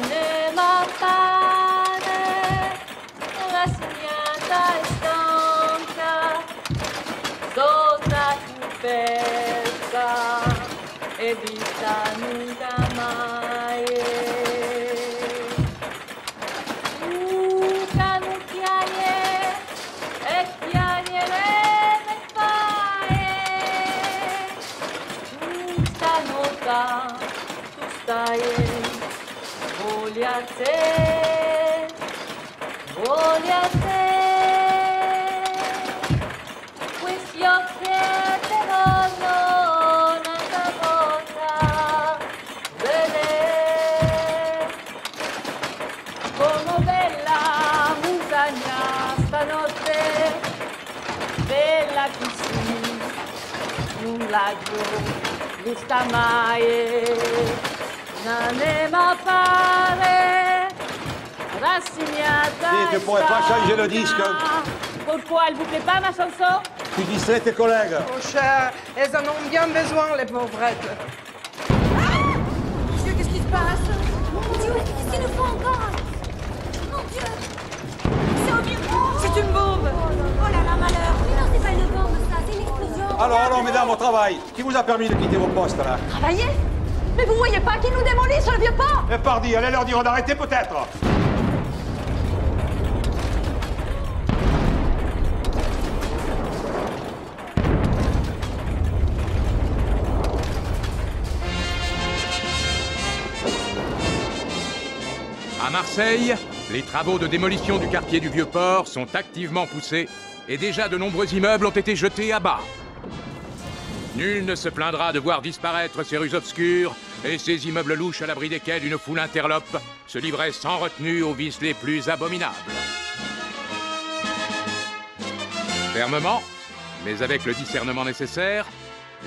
n'aime pas rassegnata e stanca, sopra coperta e vista nunca mai. Canucchiaie e chiariere ne fai, stanotte tu stai, voglio a te, voglio a te. Questi occhi che voglio un'altra volta vedere, come bella montagna stanotte, bella così, un lago vista mai, non ne ma pare, rassegnata. Dis, tu pourrais pas changer le disque? Pourquoi elle vous plaît pas ma chanson? Tu distrais tes collègues. Oh cher, elles en ont bien besoin, les pauvrettes. Mon Dieu, qu'est-ce qui se passe? Mon Dieu, qu'est-ce qu'il nous faut encore? Mon Dieu! C'est au vieux port! C'est une bombe! Oh là là, malheur! Mais non, c'est pas une bombe, ça, c'est une explosion! Alors, mesdames, au travail. Qui vous a permis de quitter vos postes, là? Travailler? Mais vous voyez pas qu'ils nous démolissent sur le vieux port? Eh, pardi, allez leur dire d'arrêter, peut-être. À Marseille, les travaux de démolition du quartier du Vieux-Port sont activement poussés et déjà de nombreux immeubles ont été jetés à bas. Nul ne se plaindra de voir disparaître ces rues obscures et ces immeubles louches à l'abri desquels une foule interlope se livrait sans retenue aux vices les plus abominables. Fermement, mais avec le discernement nécessaire,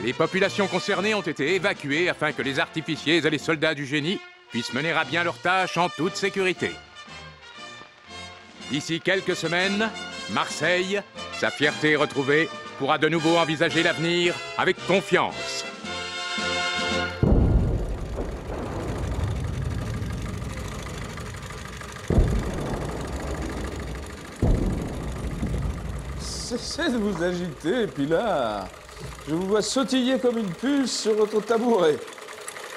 les populations concernées ont été évacuées afin que les artificiers et les soldats du génie puissent mener à bien leurs tâches en toute sécurité. D'ici quelques semaines, Marseille, sa fierté retrouvée, pourra de nouveau envisager l'avenir avec confiance. Cessez de vous agiter, Pilar. Je vous vois sautiller comme une puce sur votre tabouret.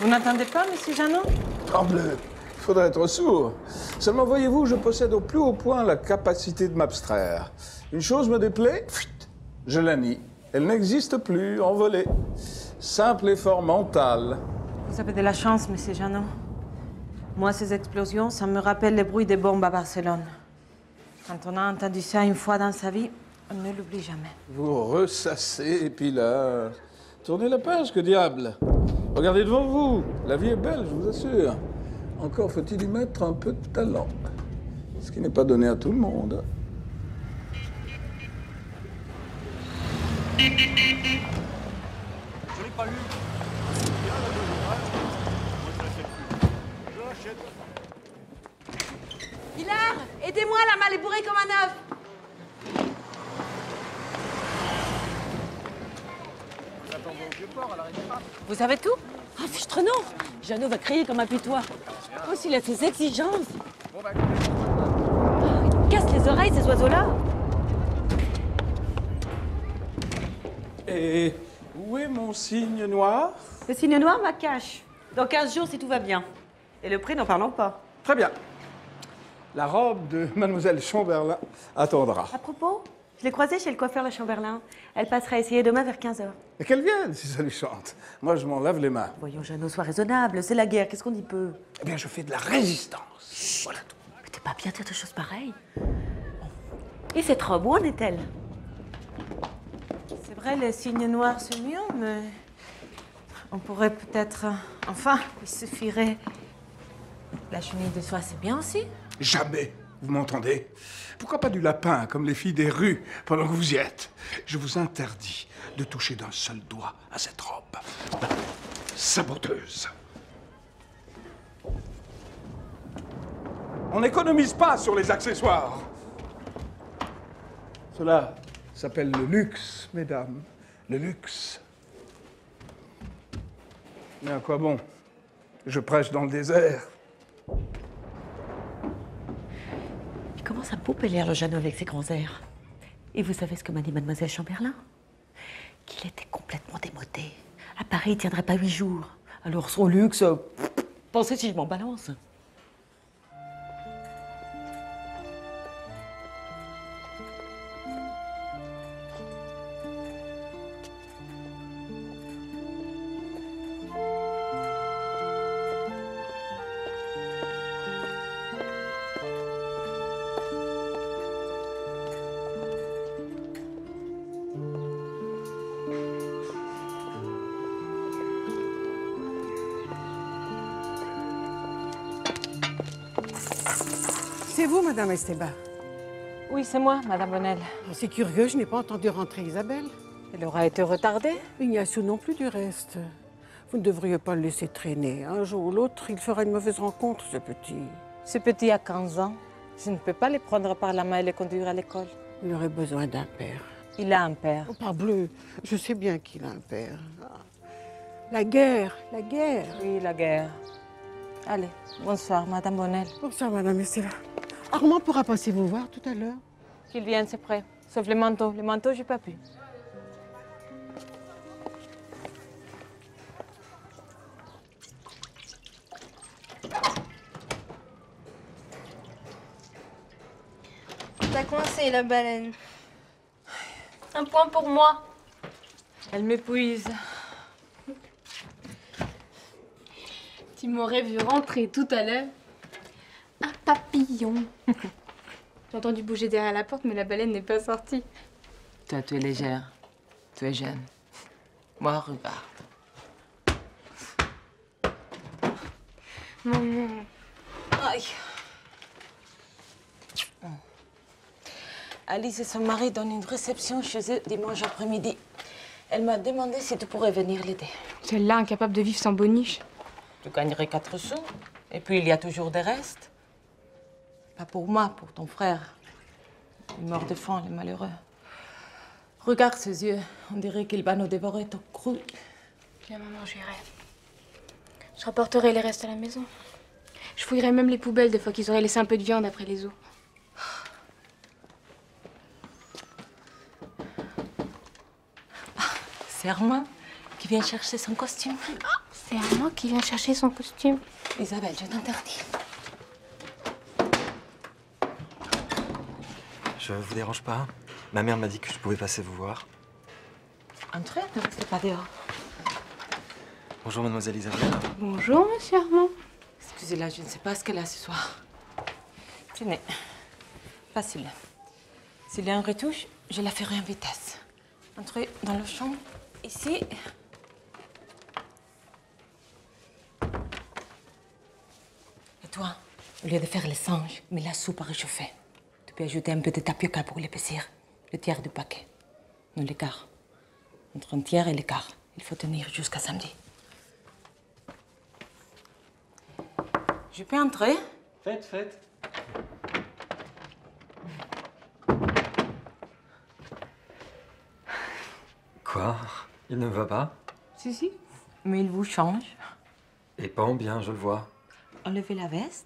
Vous n'entendez pas, monsieur Jeannot? Parbleu, il faudrait être sourd. Seulement, voyez-vous, je possède au plus haut point la capacité de m'abstraire. Une chose me déplaît, je la nie. Elle n'existe plus, envolée. Simple effort mental. Vous avez de la chance, monsieur Jeannot. Moi, ces explosions, ça me rappelle les bruits des bombes à Barcelone. Quand on a entendu ça une fois dans sa vie, on ne l'oublie jamais. Vous ressassez, Pilar. Tournez la page, que diable. Regardez devant vous. La vie est belle, je vous assure. Encore faut-il y mettre un peu de talent. Ce qui n'est pas donné à tout le monde. Je l'ai pas lu. Pilar, aidez-moi, la malle est bourrée comme un œuf. Vous savez tout? Ah, fichtre non! Jeannot va crier comme un putois. Oh, s'il a ses exigences! Ils cassent les oreilles, ces oiseaux-là! Et où est mon signe noir? Le signe noir, ma cache. Dans 15 jours, si tout va bien. Et le prix, n'en parlons pas. Très bien. La robe de Mademoiselle Chamberlain attendra. À propos, je l'ai croisée chez le coiffeur La Chamberlain. Elle passera essayer demain vers 15h. Et qu'elle vienne, si ça lui chante. Moi, je m'en lave les mains. Voyons, Jeannot, sois raisonnable. C'est la guerre, qu'est-ce qu'on y peut? Eh bien, je fais de la résistance. Chut. Voilà tout. Mais t'es pas bien de dire des choses pareilles. Et cette robe, où en est-elle? C'est vrai, les signes noirs, c'est mieux, mais... on pourrait peut-être... enfin, il suffirait... La chenille de soie, c'est bien aussi. Jamais, vous m'entendez? Pourquoi pas du lapin, comme les filles des rues, pendant que vous y êtes? Je vous interdis de toucher d'un seul doigt à cette robe. Saboteuse. On n'économise pas sur les accessoires. Cela s'appelle le luxe, mesdames. Le luxe. Mais à quoi bon? Je prêche dans le désert. commence à me pomper l'air, le Jeannot, avec ses grands airs. Et vous savez ce que m'a dit mademoiselle Chamberlain? Qu'il était complètement démodé. À Paris, il tiendrait pas 8 jours. Alors son luxe, pensez si je m'en balance. C'est vous, Madame Esteban? Oui, c'est moi, Madame Bonnel. C'est curieux, je n'ai pas entendu rentrer Isabelle. Elle aura été retardée. Ignacio non plus, du reste. Vous ne devriez pas le laisser traîner. Un jour ou l'autre, il fera une mauvaise rencontre, ce petit. Ce petit a 15 ans. Je ne peux pas les prendre par la main et les conduire à l'école. Il aurait besoin d'un père. Il a un père. Oh, parbleu, je sais bien qu'il a un père. La guerre, la guerre. Oui, la guerre. Allez, bonsoir, Madame Bonnel. Bonsoir, Madame Esteban. Armand pourra passer vous voir tout à l'heure. Qu'il vienne, c'est prêt. Sauf les manteaux. Les manteaux, j'ai pas pu. T'as coincé la baleine. Un point pour moi. Elle m'épuise. Tu m'aurais vu rentrer tout à l'heure. Un papillon. J'ai entendu bouger derrière la porte, mais la baleine n'est pas sortie. Toi, tu es légère. Tu es jeune. Moi, regarde. Maman. Aïe. Alice et son mari donnent une réception chez eux dimanche après-midi. Elle m'a demandé si tu pourrais venir l'aider. Celle-là, incapable de vivre sans boniche. Tu gagnerais 4 sous. Et puis, il y a toujours des restes. Pas pour moi, pour ton frère. Il meurt de faim, le malheureux. Regarde ses yeux. On dirait qu'il va nous dévorer tout cru. Bien, maman, j'irai. Je rapporterai les restes à la maison. Je fouillerai même les poubelles des fois qu'ils auraient laissé un peu de viande après les os. C'est Armand qui vient chercher son costume. C'est Armand qui vient chercher son costume. Isabelle, je t'interdis. Je vous dérange pas? Ma mère m'a dit que je pouvais passer vous voir. Entrez, ne restez pas dehors. Bonjour, mademoiselle Isabelle. Bonjour, monsieur Armand. Excusez-la, je ne sais pas ce qu'elle a ce soir. Tenez, facile. S'il y a un retouche, je la ferai en vitesse. Entrez dans la chambre, ici. Et toi, au lieu de faire les singes, mets la soupe à réchauffer. Tu peux ajouter un peu de tapioca pour l'épaissir. Le tiers du paquet. Non, le quart. Entre un tiers et le quart. Il faut tenir jusqu'à samedi. Je peux entrer? Faites. Quoi? Il ne va pas? Si. Mais il vous change. Et pas en bien, je le vois. Enlevez la veste.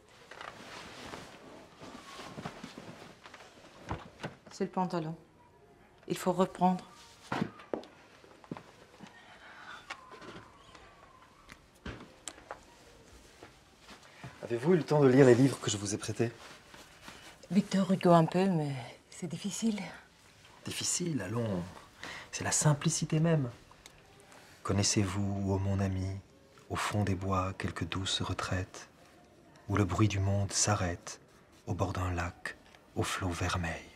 C'est le pantalon. Il faut reprendre. Avez-vous eu le temps de lire les livres que je vous ai prêtés? Victor Hugo un peu, mais c'est difficile. Difficile, allons. C'est la simplicité même. Connaissez-vous, ô mon ami, au fond des bois, quelques douces retraites, où le bruit du monde s'arrête, au bord d'un lac, aux flots vermeils.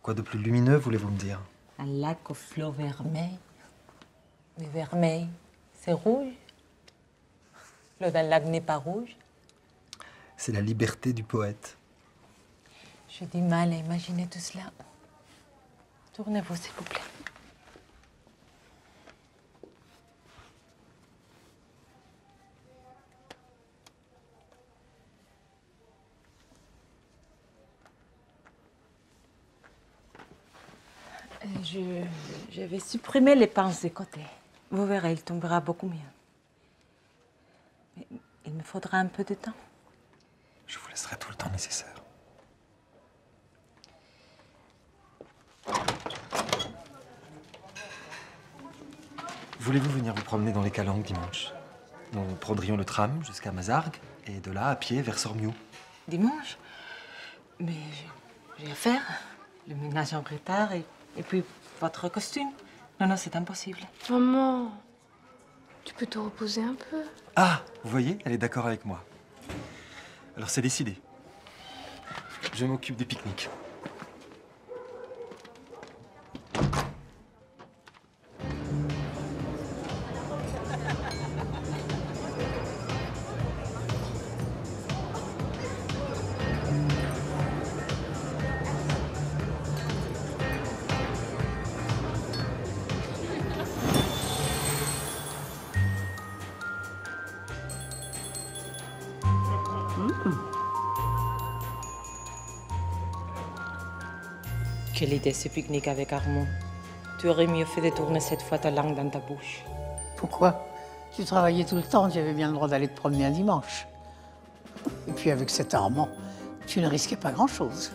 Quoi de plus lumineux, voulez-vous me dire? Un lac aux flots vermeils. Mais vermeil, c'est rouge. L'eau d'un lac n'est pas rouge. C'est la liberté du poète. J'ai du mal à imaginer tout cela. Tournez-vous, s'il vous plaît. Je vais supprimer les pinces des côtés. Vous verrez, il tombera beaucoup mieux. Mais il me faudra un peu de temps. Je vous laisserai tout le temps nécessaire. Voulez-vous venir vous promener dans les Calanques dimanche? Nous prendrions le tram jusqu'à Mazargues et de là à pied vers Sormiou. Dimanche? Mais j'ai à faire. Le ménage en retard et puis votre costume. Non, c'est impossible. Maman, tu peux te reposer un peu? Ah, vous voyez, elle est d'accord avec moi. Alors c'est décidé. Je m'occupe des pique-niques. Quelle idée ce pique-nique avec Armand. Tu aurais mieux fait de tourner cette fois ta langue dans ta bouche. Pourquoi? Tu travaillais tout le temps, tu avais bien le droit d'aller te promener un dimanche. Et puis avec cet Armand, tu ne risquais pas grand-chose.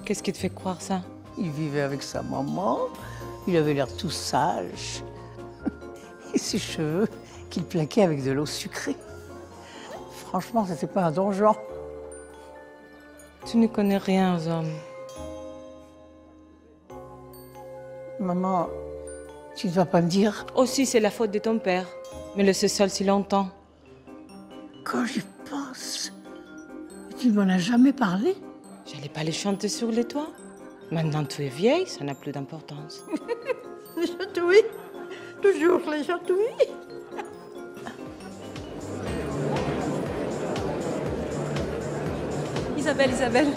Qu'est-ce qui te fait croire ça? Il vivait avec sa maman, il avait l'air tout sage. Et ses cheveux qu'il plaquait avec de l'eau sucrée. Franchement, c'était pas un donjon. Tu ne connais rien aux hommes. Maman, tu ne vas pas me dire... Aussi, c'est la faute de ton père. Mais laisser seul si longtemps. Quand j'y pense, tu ne m'en as jamais parlé. J'allais pas les chanter sur les toits. Maintenant, tu es vieille, ça n'a plus d'importance. Les chatouilles, toujours les chatouilles. Isabelle,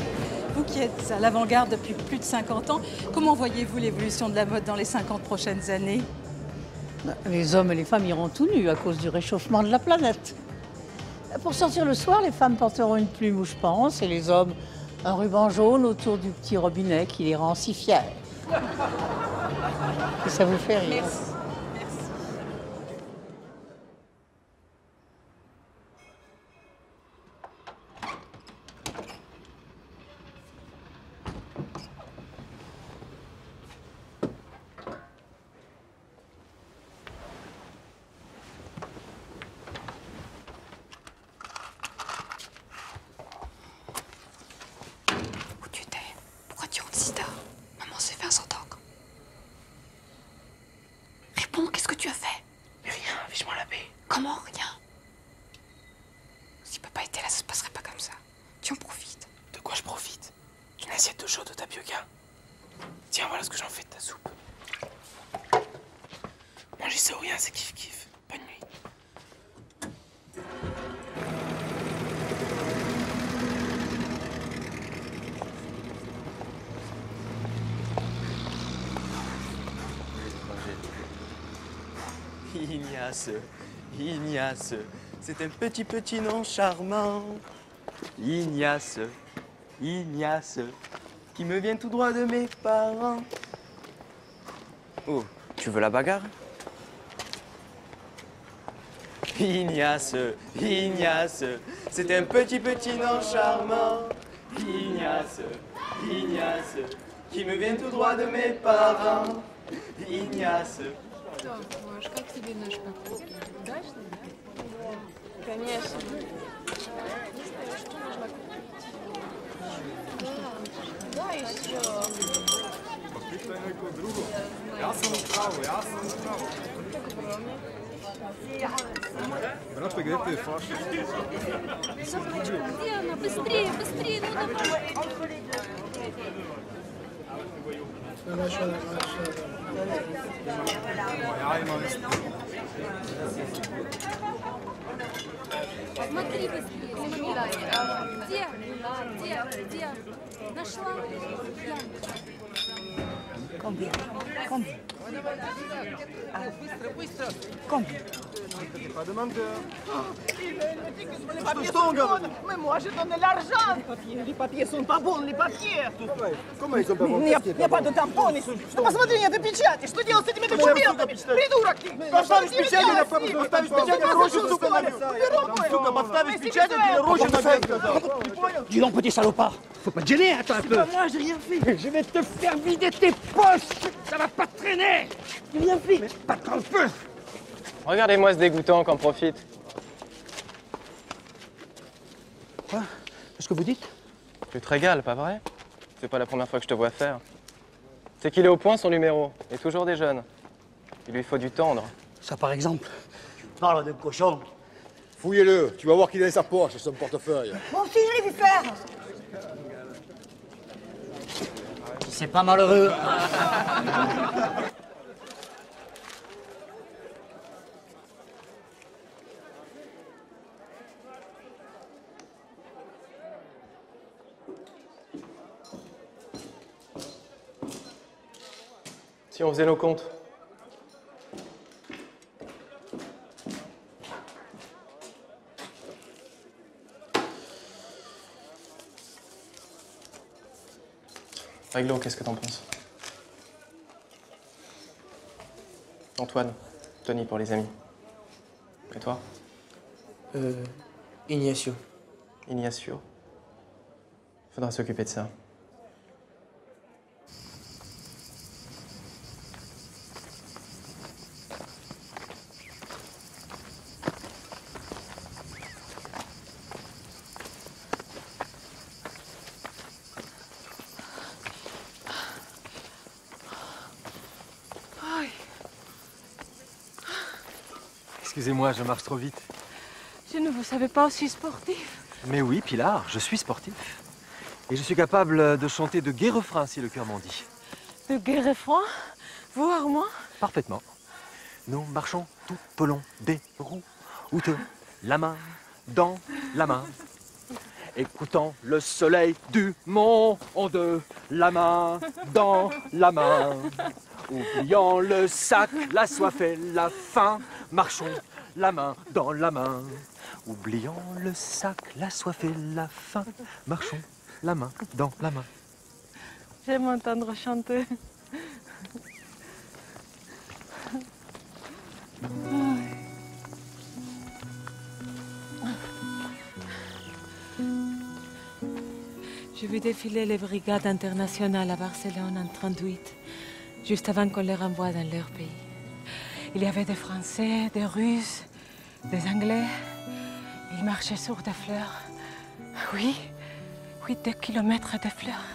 vous qui êtes à l'avant-garde depuis plus de 50 ans, comment voyez-vous l'évolution de la mode dans les 50 prochaines années? Les hommes et les femmes iront tout nus à cause du réchauffement de la planète. Pour sortir le soir, les femmes porteront une plume, je pense, et les hommes un ruban jaune autour du petit robinet qui les rend si fiers. Et ça vous fait rire. Merci. Comment rien? Si papa était là, ça se passerait pas comme ça. Tu en profites. De quoi je profite? D'une assiette de chaud de tapioca. Tiens, voilà ce que j'en fais de ta soupe. Manger ça ou rien, c'est kiff-kiff. Bonne nuit. Ignace, c'est un petit nom charmant. Ignace, qui me vient tout droit de mes parents. Oh, tu veux la bagarre? Ignace, c'est un petit nom charmant. Ignace, qui me vient tout droit de mes parents. Ignace. Маш, как тебе наш покупки? Удачно, да? Конечно. Что можно купить? Да, еще. Я сам справа. Брат, где ты, Фаша? Где она? Быстрее, ну давай. Смотри быстрее. Где? Нашла? Combien? Быстро. Combien? Что он говорит? Mais moi, je donne l'argent. Les papiers sont pas bons, les papiers. Comment ils sont pas bons? Il n'y a pas de tampon. Ну посмотри, нет печати. Что делать с этими документами? Придурок ты. Поставишь печать, я поставишь печать, рожу, сука, набью. Сука, поставишь печать, я рожу набью. Dis donc, petit salopard. Faut pas te gêner, attends un peu. Moi, j'ai rien fait. Je vais te faire vider tes poches. Ça va pas te traîner. J'ai rien fait. Mais pas trop peu. Regardez-moi ce dégoûtant qu'en profite. Quoi? Qu'est-ce que vous dites? Tu te régales, pas vrai? C'est pas la première fois que je te vois faire. C'est qu'il est au point son numéro, et toujours des jeunes. Il lui faut du tendre. Ça par exemple. Tu parles d'un cochon. Fouillez-le, tu vas voir qu'il est dans sa poche, son portefeuille. Moi aussi, je l'ai vu faire. C'est pas malheureux. Si on faisait nos comptes. Réglo, qu'est-ce que t'en penses? Antoine, Tony pour les amis. Et toi? Ignacio. Ignacio. Faudra s'occuper de ça. Excusez-moi, je marche trop vite. Je ne vous savais pas aussi sportif. Mais oui, Pilar, je suis sportif. Et je suis capable de chanter de gais refrains si le cœur m'en dit. De gais refrains? Voir moi? Parfaitement. Nous marchons tout au long des routes, la main dans la main. Écoutant le soleil du monde, la main dans la main. Oubliant le sac, la soif et la faim, marchons la main dans la main. Oubliant le sac, la soif et la faim, marchons la main dans la main. J'aime entendre chanter. J'ai vu défiler les brigades internationales à Barcelone en 1938, juste avant qu'on les renvoie dans leur pays. Il y avait des Français, des Russes, des Anglais. Ils marchaient sur des fleurs. Oui, 2 kilomètres de fleurs.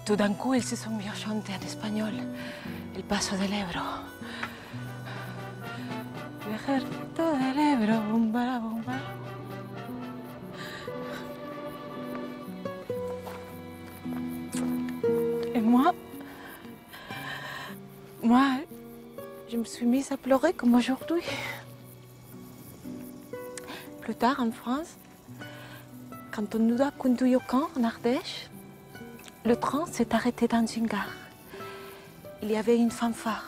Tout d'un coup, ils se sont mis à chanter en espagnol. El Paso del Ebro. Viajerito del Ebro, bumba, bumba. Et moi, je me suis mise à pleurer comme aujourd'hui. Plus tard, en France, quand on nous a conduits au camp, en Ardèche, le train s'est arrêté dans une gare. Il y avait une fanfare.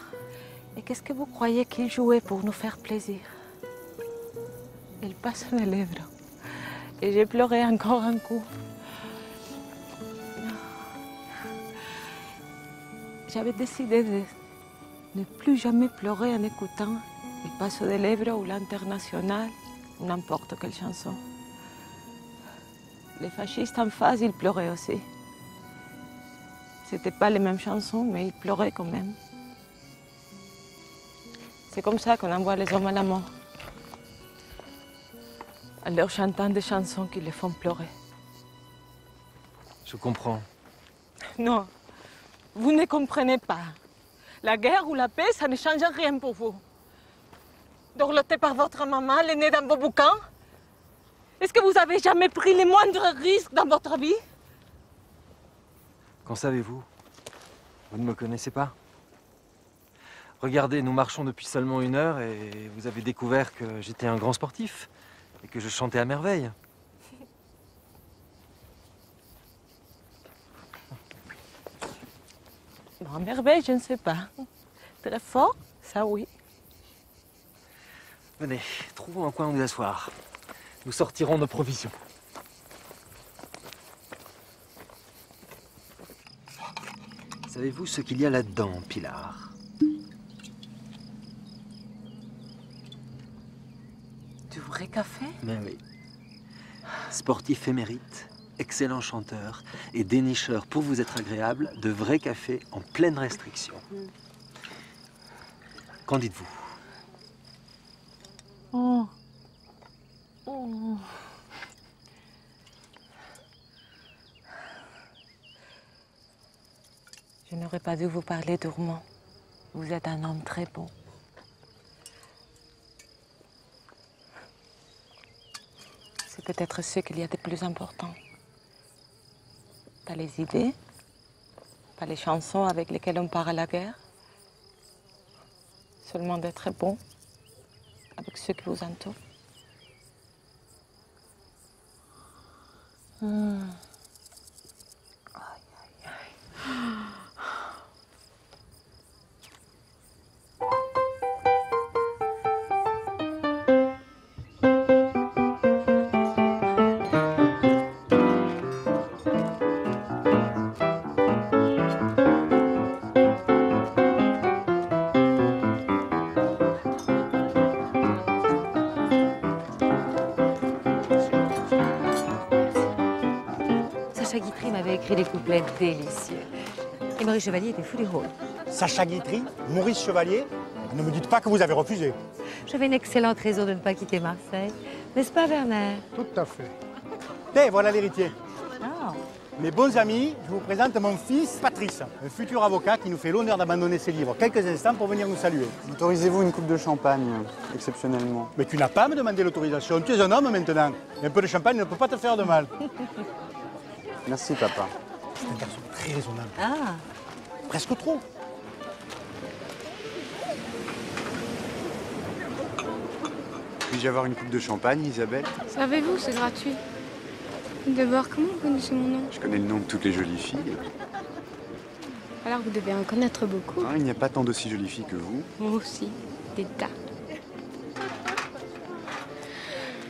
Et qu'est-ce que vous croyez qu'ils jouaient pour nous faire plaisir? El Paso del Ebro. Et j'ai pleuré encore un coup. J'avais décidé de ne plus jamais pleurer en écoutant El Paso del Ebro ou l'Internationale, ou n'importe quelle chanson. Les fascistes en face, ils pleuraient aussi. C'était pas les mêmes chansons, mais ils pleuraient quand même. C'est comme ça qu'on envoie les hommes à la mort. En leur chantant des chansons qui les font pleurer. Je comprends. Non, vous ne comprenez pas. La guerre ou la paix, ça ne change rien pour vous. Dorloté par votre maman, l'aîné dans vos bouquins. Est-ce que vous avez jamais pris les moindres risques dans votre vie? Qu'en savez-vous? Vous ne me connaissez pas? Regardez, nous marchons depuis seulement 1 heure et vous avez découvert que j'étais un grand sportif et que je chantais à merveille. Bon, à merveille, je ne sais pas. Très fort, ça oui. Venez, trouvons un coin où nous asseoir. Nous sortirons nos provisions. Savez-vous ce qu'il y a là-dedans, Pilar? Du vrai café? Mais oui. Sportif émérite, excellent chanteur et dénicheur pour vous être agréable de vrai café en pleine restriction. Qu'en dites-vous? Oh. Oh. Je n'aurais pas dû vous parler durement. Vous êtes un homme très beau. C'est peut-être ce qu'il y a de plus important. Pas les idées, pas les chansons avec lesquelles on part à la guerre. Seulement d'être bon avec ceux qui vous entourent. Sacha Guitry m'avait écrit des couplets délicieux. Et Maurice Chevalier était fou du rôle. Sacha Guitry, Maurice Chevalier, ne me dites pas que vous avez refusé. J'avais une excellente raison de ne pas quitter Marseille. N'est-ce pas, Werner? Tout à fait. Et voilà l'héritier. Ah. Mes bons amis, je vous présente mon fils Patrice, un futur avocat qui nous fait l'honneur d'abandonner ses livres quelques instants pour venir nous saluer. Autorisez-vous une coupe de champagne, exceptionnellement? Mais tu n'as pas à me demander l'autorisation, tu es un homme maintenant. Et un peu de champagne ne peut pas te faire de mal. Merci, papa. C'est un garçon très raisonnable. Ah. Presque trop. Puis-je avoir une coupe de champagne, Isabelle? Savez-vous, c'est gratuit. D'abord, comment vous connaissez mon nom? Je connais le nom de toutes les jolies filles. Alors vous devez en connaître beaucoup. Ah, il n'y a pas tant d'aussi jolies filles que vous. Moi aussi, des tas.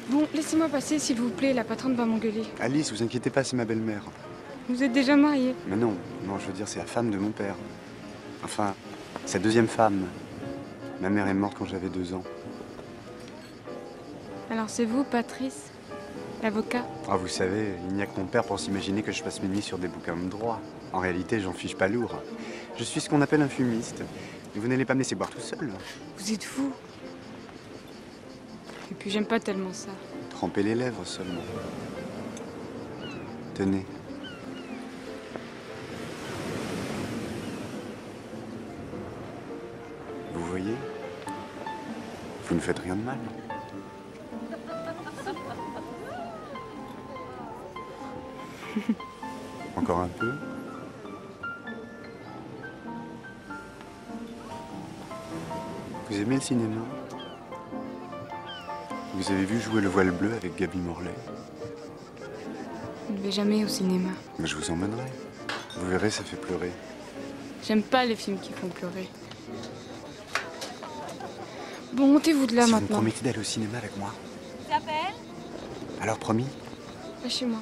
Bon, laissez-moi passer, s'il vous plaît, la patronne va m'engueuler. Alice, vous inquiétez pas, c'est ma belle-mère. Vous êtes déjà mariée? Mais non, non, je veux dire, c'est la femme de mon père. Enfin, sa deuxième femme. Ma mère est morte quand j'avais 2 ans. Alors c'est vous, Patrice, l'avocat? Ah, vous savez, il n'y a que mon père pour s'imaginer que je passe mes nuits sur des bouquins de droit. En réalité, j'en fiche pas lourd. Je suis ce qu'on appelle un fumiste. Et vous n'allez pas me laisser boire tout seul. Vous êtes fou. Et puis j'aime pas tellement ça. Trempez les lèvres seulement. Tenez. Vous voyez? Vous ne faites rien de mal. Encore un peu. Vous aimez le cinéma? Vous avez vu jouer Le Voile Bleu avec Gaby Morlaix? Vous ne vais jamais au cinéma. Mais je vous emmènerai. Vous verrez, ça fait pleurer. J'aime pas les films qui font pleurer. Bon, montez-vous de là Si vous me maintenant. promettez d'aller au cinéma avec moi. Isabelle? Alors promis? Lâchez-moi.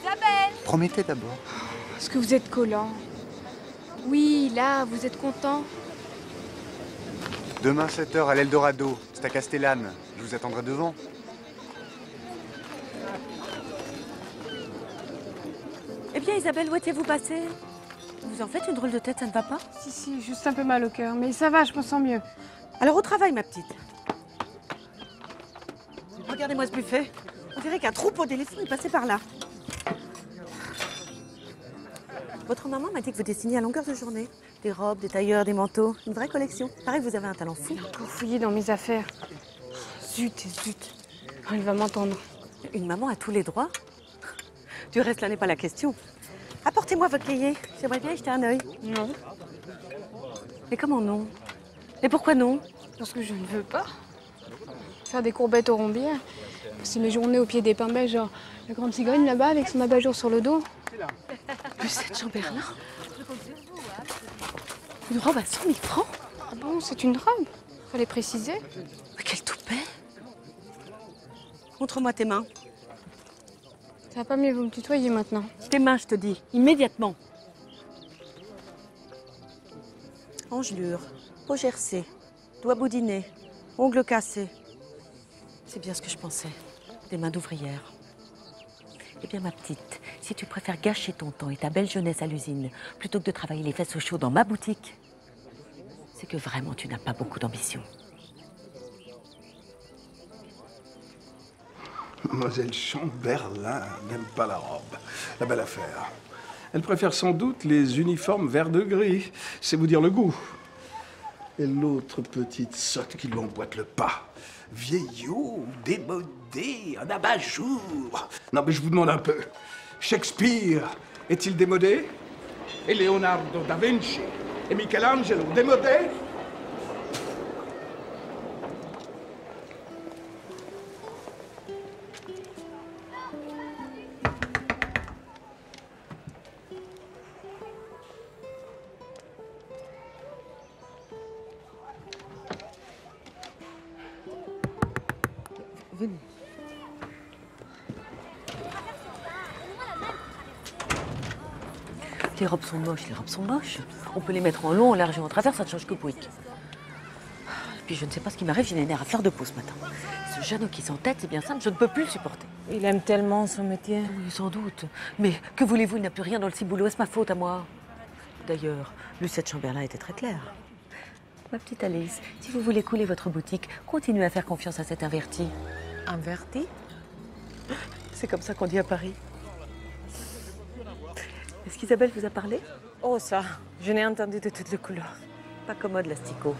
Isabelle? Promettez d'abord. Est-ce que vous êtes collant? Oui, là, vous êtes content? Demain 7h à l'Eldorado, c'est à Castellane. Je vous attendrai devant. Eh bien, Isabelle, où étiez-vous passée? Vous en faites une drôle de tête, ça ne va pas? Si, juste un peu mal au cœur, mais ça va, je me sens mieux. Alors au travail, ma petite. Regardez-moi ce buffet. On dirait qu'un troupeau d'éléphants est passé par là. Votre maman m'a dit que vous dessiniez à longueur de journée. Des robes, des tailleurs, des manteaux. Une vraie collection. Pareil que vous avez un talent fou. Encore fouiller dans mes affaires. Zut et zut. Oh, il va m'entendre. Une maman a tous les droits. Du reste, là n'est pas la question. Apportez-moi votre cahier. J'aimerais bien y jeter un œil. Non. Mais comment non? Et pourquoi non? Parce que je ne veux pas. Faire des courbettes auront bien. C'est mes journées au pied des pins beiges, genre la grande cigogne là-bas avec son abat-jour sur le dos. Plus cette Chamberlain. Une robe à 100 000 francs? Ah bon, c'est une robe? Fallait préciser. Mais quel toupet! Montre-moi tes mains. Ça va pas mieux, vous me tutoyez maintenant. Tes mains, je te dis, immédiatement. Engelure, peau gercée, doigts boudinés, ongles cassés. C'est bien ce que je pensais. Des mains d'ouvrière. Eh bien, ma petite, si tu préfères gâcher ton temps et ta belle jeunesse à l'usine plutôt que de travailler les fesses au chaud dans ma boutique, c'est que vraiment tu n'as pas beaucoup d'ambition. Mademoiselle Chamberlain n'aime pas la robe. La belle affaire. Elle préfère sans doute les uniformes vert de gris. C'est vous dire le goût. Et l'autre petite sotte qui lui emboîte le pas. Vieillot, démodé, un abat-jour. Non, mais je vous demande un peu. Shakespeare est-il démodé? Et Leonardo da Vinci? Et Michelangelo démodé? Venez. Les robes sont moches, les robes sont moches. On peut les mettre en long, en large et en travers, ça ne change que pouic. Et puis je ne sais pas ce qui m'arrive, j'ai les nerfs à fleur de peau ce matin. Ce Jeannot qui s'entête, c'est bien simple, je ne peux plus le supporter. Il aime tellement son métier. Oui, sans doute. Mais que voulez-vous, il n'a plus rien dans le ciboulot, est-ce ma faute à moi? D'ailleurs, Lucette Chamberlain était très claire. Ma petite Alice, si vous voulez couler votre boutique, continuez à faire confiance à cet inverti. Inverti? C'est comme ça qu'on dit à Paris. Est-ce qu'Isabelle vous a parlé? Oh ça, je n'ai entendu de toutes les couleurs. Pas commode, l'asticot.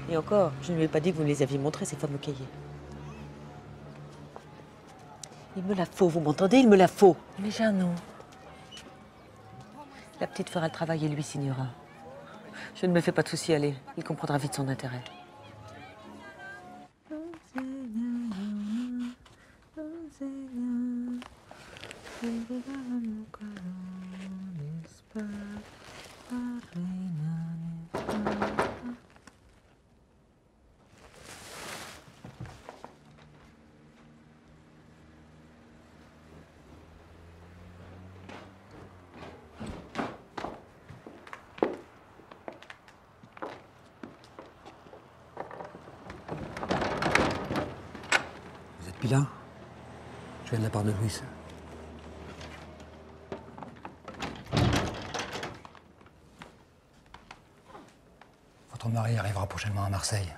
Et encore, je ne lui ai pas dit que vous me les aviez montrés, ces fameux cahiers. Il me la faut, vous m'entendez? Il me la faut. Mais Jeannot. La petite fera le travail et lui signera. Je ne me fais pas de soucis, allez. Il comprendra vite son intérêt. Pilar, je viens de la part de Louis. Votre mari arrivera prochainement à Marseille.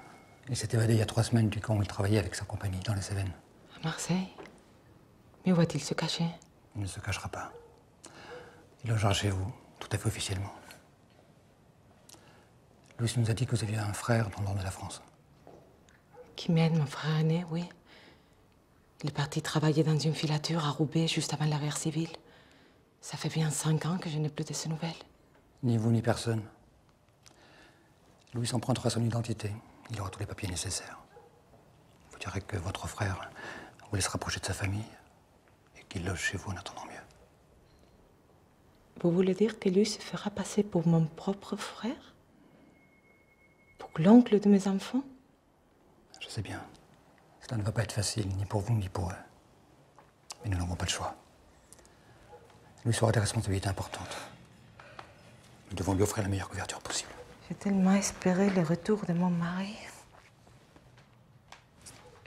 Il s'est évadé il y a 3 semaines du camp où il travaillait avec sa compagnie dans les Cévennes. À Marseille? Mais où va-t-il se cacher? Il ne se cachera pas. Il logera chez vous, tout à fait officiellement. Louis nous a dit que vous aviez un frère dans le nord de la France. Qui m'aide, mon frère aîné, oui. Il est parti travailler dans une filature à Roubaix juste avant la guerre civile. Ça fait bien 5 ans que je n'ai plus de ses nouvelles. Ni vous, ni personne. Louis empruntera son identité. Il aura tous les papiers nécessaires. Vous direz que votre frère voulait se rapprocher de sa famille et qu'il loge chez vous en attendant mieux. Vous voulez dire que lui se fera passer pour mon propre frère? Pour l'oncle de mes enfants? Je sais bien. Cela ne va pas être facile, ni pour vous, ni pour eux. Mais nous n'avons pas le choix. Louis aura des responsabilités importantes. Nous devons lui offrir la meilleure couverture possible. J'ai tellement espéré le retour de mon mari.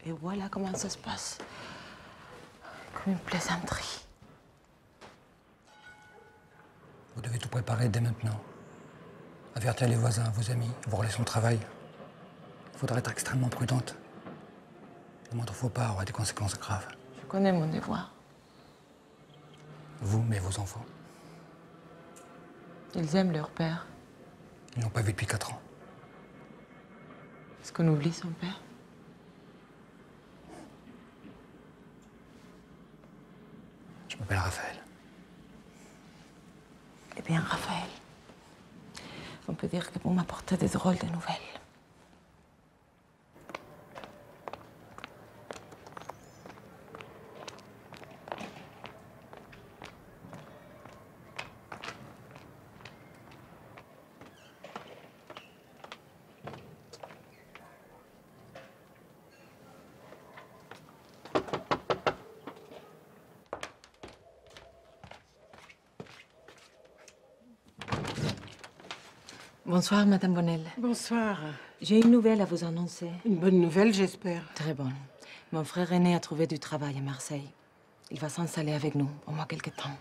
Et voilà comment ça se passe. Comme une plaisanterie. Vous devez tout préparer dès maintenant. Avertir les voisins, vos amis, vos relations de travail. Il faudra être extrêmement prudente. Le moindre faux pas aura des conséquences graves. Je connais mon devoir. Vous, mais vos enfants. Ils aiment leur père. Ils l'ont pas vu depuis 4 ans. Est-ce qu'on oublie son père? Je m'appelle Raphaël. Eh bien, Raphaël, on peut dire que vous m'apportez des drôles de nouvelles. Bonsoir, Madame Bonnel. Bonsoir. J'ai une nouvelle à vous annoncer. Une bonne nouvelle, j'espère. Très bonne. Mon frère aîné a trouvé du travail à Marseille. Il va s'installer avec nous, au moins quelque temps.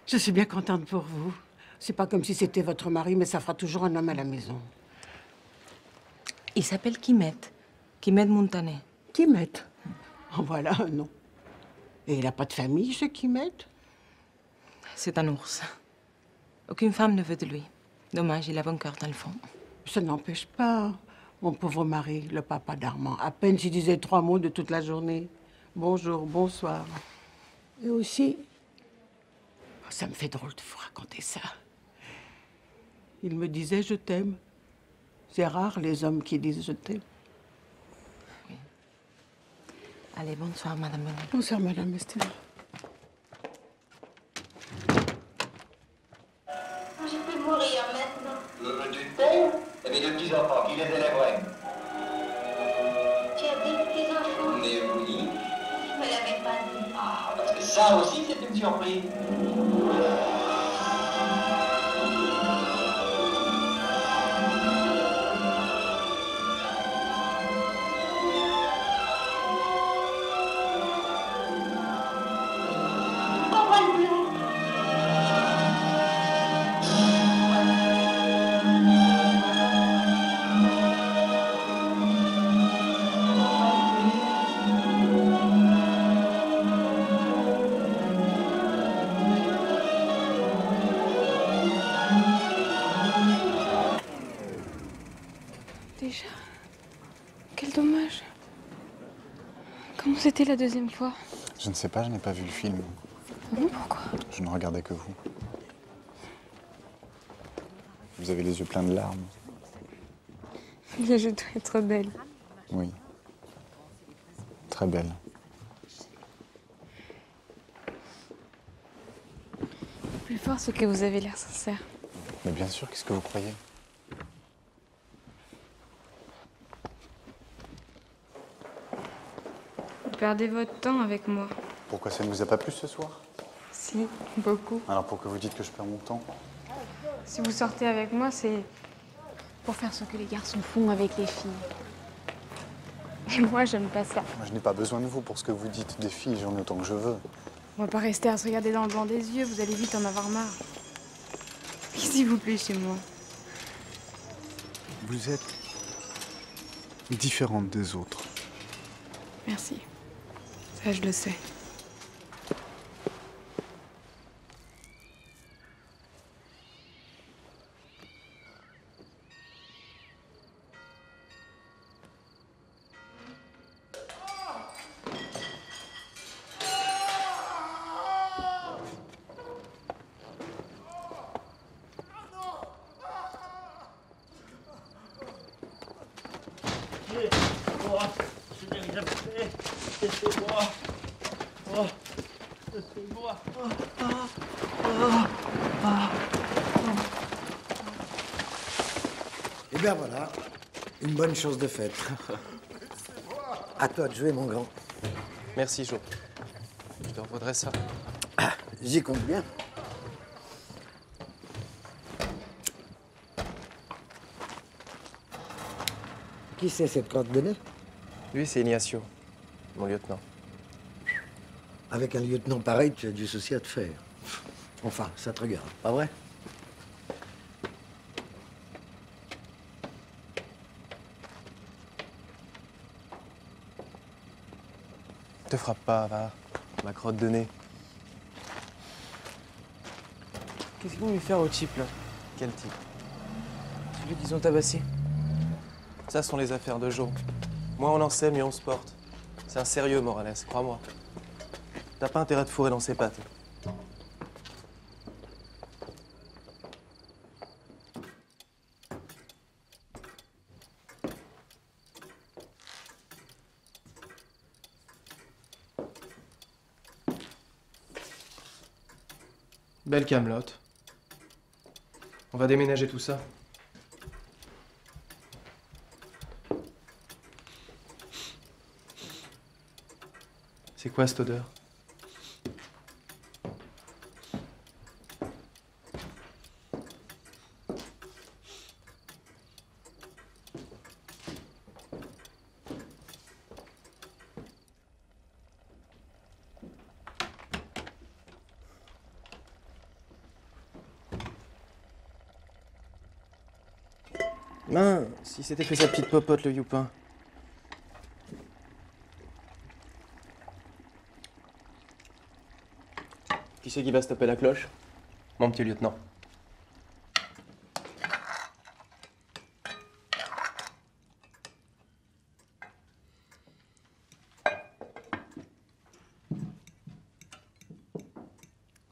Je suis bien contente pour vous. C'est pas comme si c'était votre mari, mais ça fera toujours un homme à la maison. Il s'appelle Quimet. Quimet Montané. Quimet. En voilà un nom. Et il n'a pas de famille, ceux qui m'aident? C'est un ours. Aucune femme ne veut de lui. Dommage, il a bon cœur dans le fond. Ça n'empêche pas, mon pauvre mari, le papa d'Armand. À peine s'il disait 3 mots de toute la journée. Bonjour, bonsoir. Et aussi, ça me fait drôle de vous raconter ça. Il me disait je t'aime. C'est rare les hommes qui disent je t'aime. Oui. Allez, bonsoir, Madame Bonnet. Bonsoir, Madame Estella. Je peux mourir maintenant. Tu te tais? Eh bien, de petits-enfants, qui les élèveraient? Tu as des petits-enfants? Mais oui. Je me l'avais pas dit. Ah, parce que ça aussi, c'est une surprise. Déjà? Quel dommage. Comment c'était la deuxième fois? Je ne sais pas, je n'ai pas vu le film. Bon, pourquoi? Je ne regardais que vous. Vous avez les yeux pleins de larmes. Mais je dois être belle. Oui. Très belle. Plus fort, c'est que vous avez l'air sincère. Mais bien sûr, qu'est-ce que vous croyez? Vous perdez votre temps avec moi. Pourquoi ça ne vous a pas plu ce soir? Si, beaucoup. Alors pourquoi vous dites que je perds mon temps? Si vous sortez avec moi, c'est pour faire ce que les garçons font avec les filles. Et moi, j'aime pas ça. Moi, je n'ai pas besoin de vous pour ce que vous dites des filles, j'en ai autant que je veux. On va pas rester à se regarder dans le blanc des yeux, vous allez vite en avoir marre. S'il vous plaît, chez moi. Vous êtes différente des autres. Merci. Ça, je le sais. Et bien voilà, une bonne chose de faite. À toi de jouer, mon grand. Merci, Jo. Je te revaudrai ça. Ah, j'y compte bien. Qui c'est cette crotte de nez? Lui, c'est Ignacio, mon lieutenant. Avec un lieutenant pareil, tu as du souci à te faire. Enfin, ça te regarde, pas vrai? Te frappe pas, va. Ma crotte de nez. Qu'est-ce qu'ils vont lui faire au type, là? Quel type? Celui qu'ils ont tabassé. Ça sont les affaires de Jo. Moins on en sait, mieux on se porte. C'est un sérieux, Morales, crois-moi. T'as pas intérêt de fourrer dans ses pattes. Belle camelote. On va déménager tout ça. C'est quoi cette odeur? Mince, si c'était fait sa petite popote, le youpin. Qui c'est qui va se taper la cloche? Mon petit lieutenant.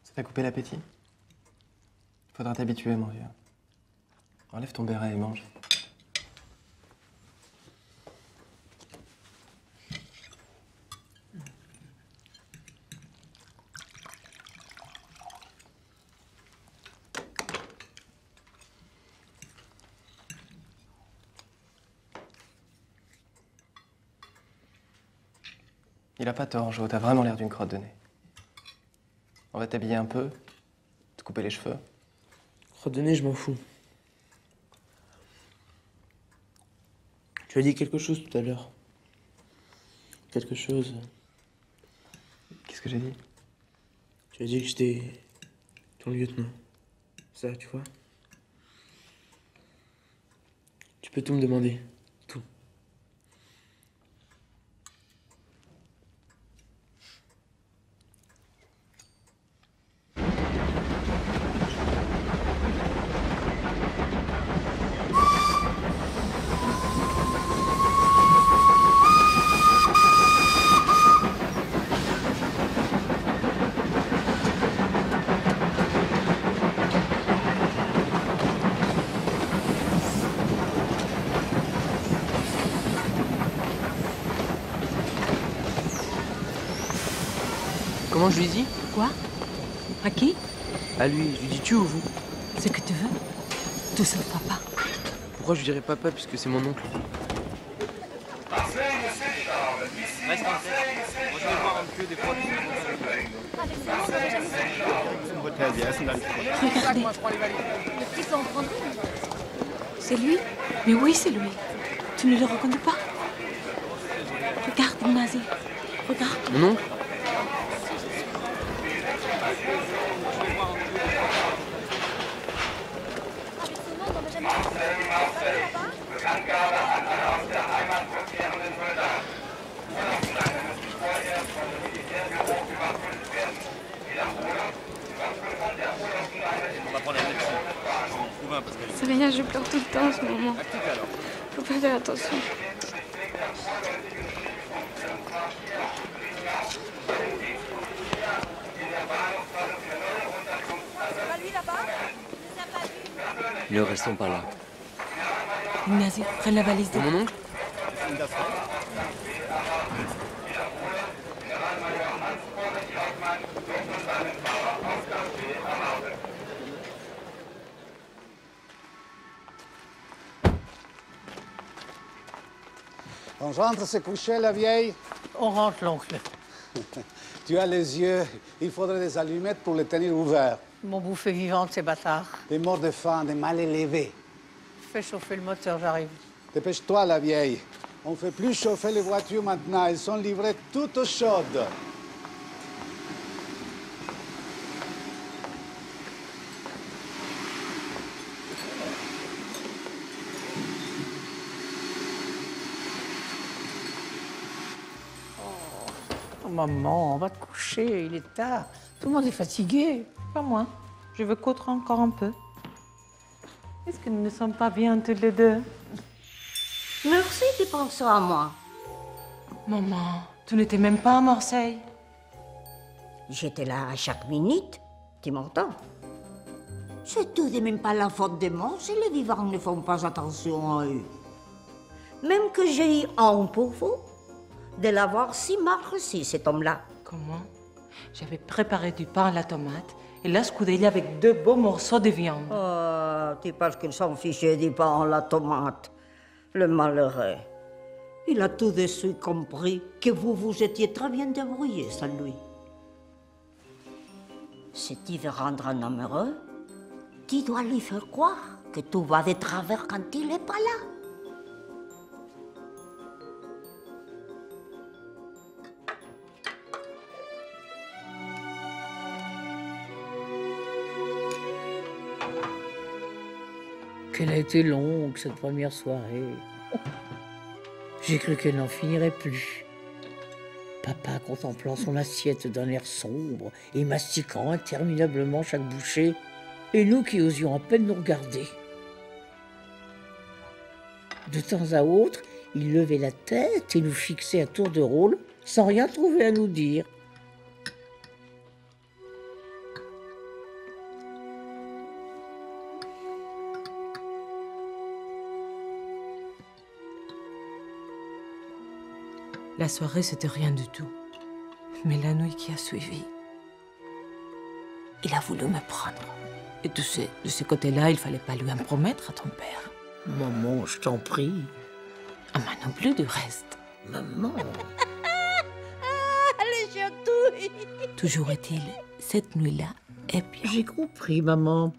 Ça t'a coupé l'appétit? Faudra t'habituer, mon vieux. Enlève ton béret et mange. Il a pas tort, Jo, t'as vraiment l'air d'une crotte de nez. On va t'habiller un peu, te couper les cheveux. Crotte de nez, je m'en fous. Tu as dit quelque chose tout à l'heure. Quelque chose. Qu'est-ce que j'ai dit? Tu as dit que j'étais ton lieutenant. Ça, tu vois? Tu peux tout me demander. Tout. Comment je lui dis? Quoi? À qui? À lui. Je lui dis tu ou vous? Ce que tu veux. Tout sauf papa. Pourquoi je lui dirais papa puisque c'est mon oncle? Reste en tête. Moi, je vais voir un peu des fois. Regardez. C'est lui? Mais oui, c'est lui. Tu ne le reconnais pas? Regarde, Ignacy. Regarde. Mon oncle? C'est rien, je pleure tout le temps en ce moment. Faut pas faire attention. Ne restons pas là. Ignacy, prends la valise de mon oncle. On rentre se coucher, la vieille? On rentre, l'oncle. Tu as les yeux. Il faudrait des allumettes pour les tenir ouverts. Mon bouffée vivante, ces bâtards. Des morts de faim, des mal élevés. Fais chauffer le moteur, j'arrive. Dépêche-toi, la vieille. On ne fait plus chauffer les voitures maintenant. Elles sont livrées toutes chaudes. Oh, maman, on va te coucher, il est tard. Tout le monde est fatigué. Pas moi. Je veux coudre encore un peu. Est-ce que nous ne sommes pas bien tous les deux? Merci de penser à moi. Maman, tu n'étais même pas à Marseille. J'étais là à chaque minute. Tu m'entends? C'est tout de même pas la faute des morts si les vivants ne font pas attention à eux. Même que j'ai eu honte pour vous de l'avoir si mal reçu, cet homme-là. Comment? J'avais préparé du pain à la tomate et la scudella avec 2 beaux morceaux de viande. Oh, tu penses qu'il s'en fichait du pain à la tomate. Le malheureux. Il a tout de suite compris que vous vous étiez très bien débrouillé sans lui. Si tu veux rendre un homme heureux, tu dois lui faire croire que tout va de travers quand il n'est pas là. Qu'elle a été longue, cette première soirée. J'ai cru qu'elle n'en finirait plus. papa contemplant son assiette d'un air sombre et mastiquant interminablement chaque bouchée, et nous qui osions à peine nous regarder. De temps à autre, il levait la tête et nous fixait à tour de rôle, sans rien trouver à nous dire. La soirée, c'était rien du tout. Mais la nuit qui a suivi, il a voulu me prendre. Et tu sais, de ce côté-là, il fallait pas lui en promettre à ton père. Maman, je t'en prie. À moi non plus, du reste. Maman. Les chatouilles. Toujours est-il, cette nuit-là est bien. J'ai compris, maman.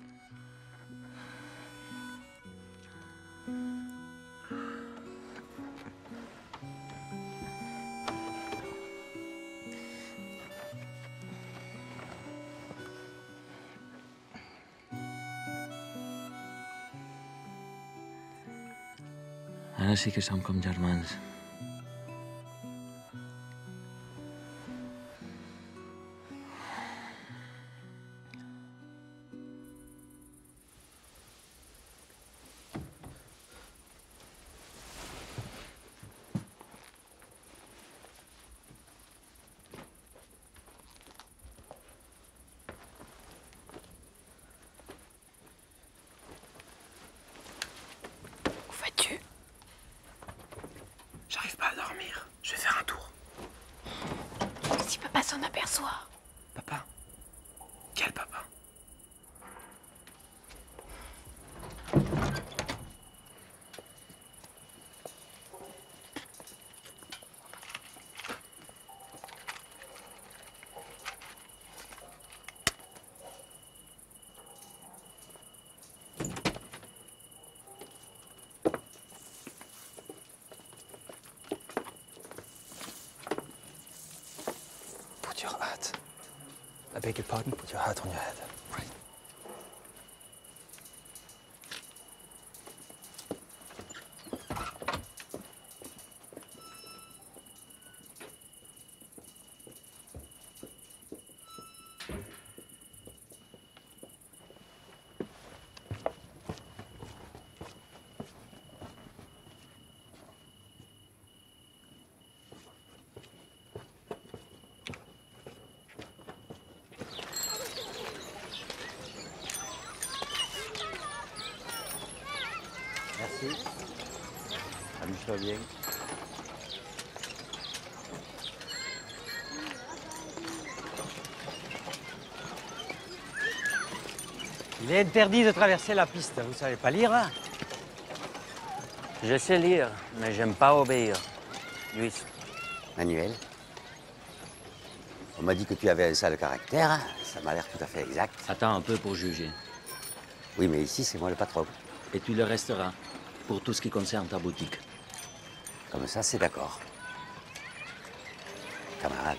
Ara sí que som com germans. Où vas-tu? J'arrive pas à dormir. Je vais faire un tour. Et si papa s'en aperçoit? Papa? Quel papa? Put your hat. I beg your pardon? Put your hat on your head. Right. Merci. Amuse-toi bien. Il est interdit de traverser la piste. Vous savez pas lire, hein? Je sais lire, mais j'aime pas obéir. Luis. Manuel, on m'a dit que tu avais un sale caractère. Ça m'a l'air tout à fait exact. Attends un peu pour juger. Oui, mais ici, c'est moi le patron. Et tu le resteras pour tout ce qui concerne ta boutique. Comme ça, c'est d'accord. Camarade.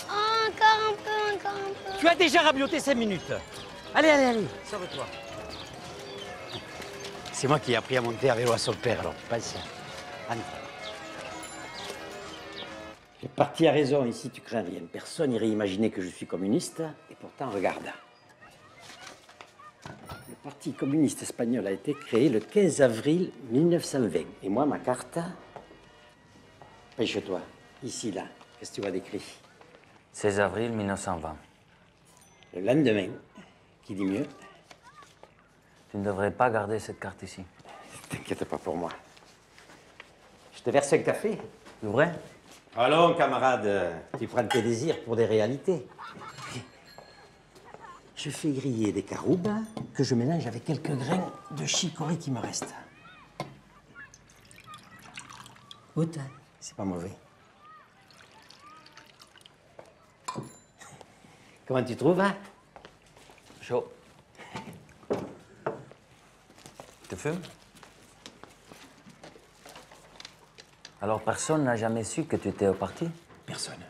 Encore un peu. Tu as déjà rabioté 5 minutes. Allez, allez, allez, sauve-toi. C'est moi qui ai appris à monter à vélo à son père, alors passe. Entre. Le parti a raison, ici tu crains rien. Personne n'irait imaginer que je suis communiste, et pourtant, regarde. Le Parti communiste espagnol a été créé le 15 avril 1920. Et moi, ma carte, pêche-toi, ici, là. Qu'est-ce que tu vois d'écrit? 16 avril 1920. Le lendemain, qui dit mieux? Tu ne devrais pas garder cette carte ici. T'inquiète pas pour moi. Je te verse un café. C'est vrai? Allons, camarade, tu prends tes désirs pour des réalités. Je fais griller des caroubes que je mélange avec quelques grains de chicorée qui me restent. Goûte, c'est pas mauvais. Comment tu trouves, hein? Chaud. Tu fumes? Alors personne n'a jamais su que tu étais au parti? Personne.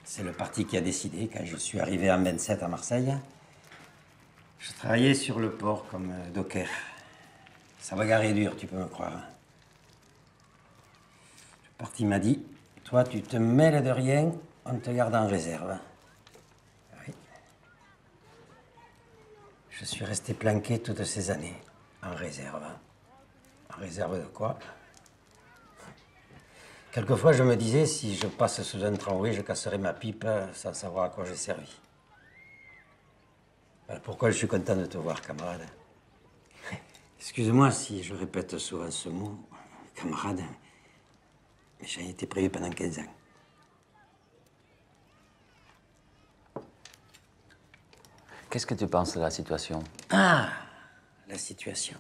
C'est le parti qui a décidé quand je suis arrivé en 27 à Marseille. Je travaillais sur le port comme docker. Ça va garer dur, tu peux me croire. Le parti m'a dit, toi, tu te mêles de rien, on te garde en réserve. Oui. Je suis resté planqué toutes ces années, en réserve. En réserve de quoi? Quelquefois, je me disais, si je passe sous un tramway, je casserai ma pipe sans savoir à quoi j'ai servi. Voilà pourquoi je suis content de te voir, camarade. Excuse-moi si je répète souvent ce mot, camarade, mais j'ai été prévu pendant 15 ans. Qu'est-ce que tu penses de la situation? Ah, la situation.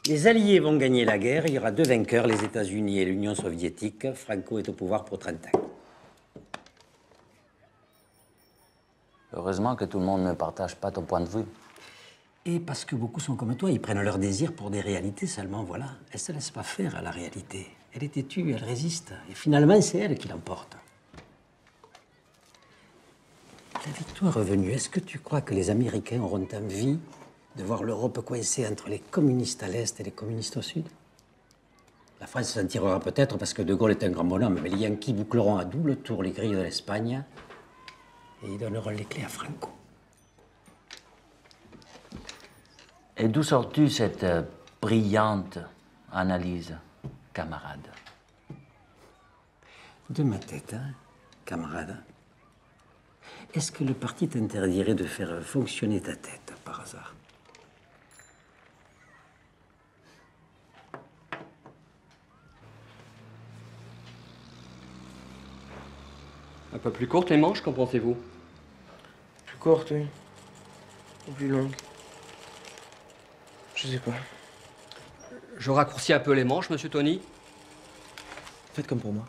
Les Alliés vont gagner la guerre, il y aura 2 vainqueurs, les États-Unis et l'Union soviétique. Franco est au pouvoir pour 30 ans. Heureusement que tout le monde ne partage pas ton point de vue. Et parce que beaucoup sont comme toi, ils prennent leur désir pour des réalités seulement, voilà. Elle ne se laisse pas faire à la réalité. Elle est têtue, elle résiste. Et finalement, c'est elle qui l'emporte. La victoire revenue, est-ce que tu crois que les Américains auront envie de voir l'Europe coincée entre les communistes à l'Est et les communistes au Sud? La France s'en tirera peut-être parce que De Gaulle est un grand bonhomme, mais les Yankees boucleront à double tour les grilles de l'Espagne et ils donneront les clés à Franco. Et d'où sors-tu cette brillante analyse, camarade? De ma tête, hein, camarade. Est-ce que le parti t'interdirait de faire fonctionner ta tête, par hasard? Un peu plus courte les manches, qu'en pensez-vous? Plus courte, oui. Ou plus longue. Je sais pas. Je raccourcis un peu les manches, monsieur Tony. Faites comme pour moi.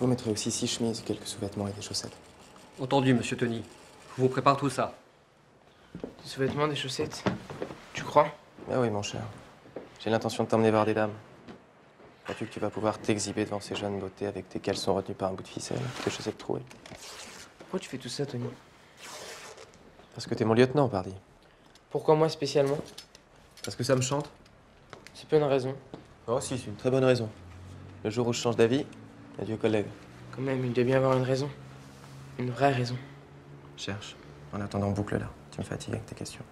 Vous mettrez aussi 6 chemises, quelques sous-vêtements et des chaussettes. Entendu, monsieur Tony. Je vous prépare tout ça. Des sous-vêtements, des chaussettes. Tu crois? Ah oui, mon cher. J'ai l'intention de t'emmener voir des dames. Crois-tu que tu vas pouvoir t'exhiber devant ces jeunes beautés avec tes caleçons retenus par un bout de ficelle, tes chaussettes trouées? Pourquoi tu fais tout ça, Tony? Parce que t'es mon lieutenant, pardi. Pourquoi moi spécialement? Parce que ça me chante. C'est pas une raison. Oh si, c'est une très bonne raison. Le jour où je change d'avis, adieu collègue. Quand même, il doit bien avoir une raison. Une vraie raison. Cherche. En attendant, boucle là. Tu me fatigues avec tes questions.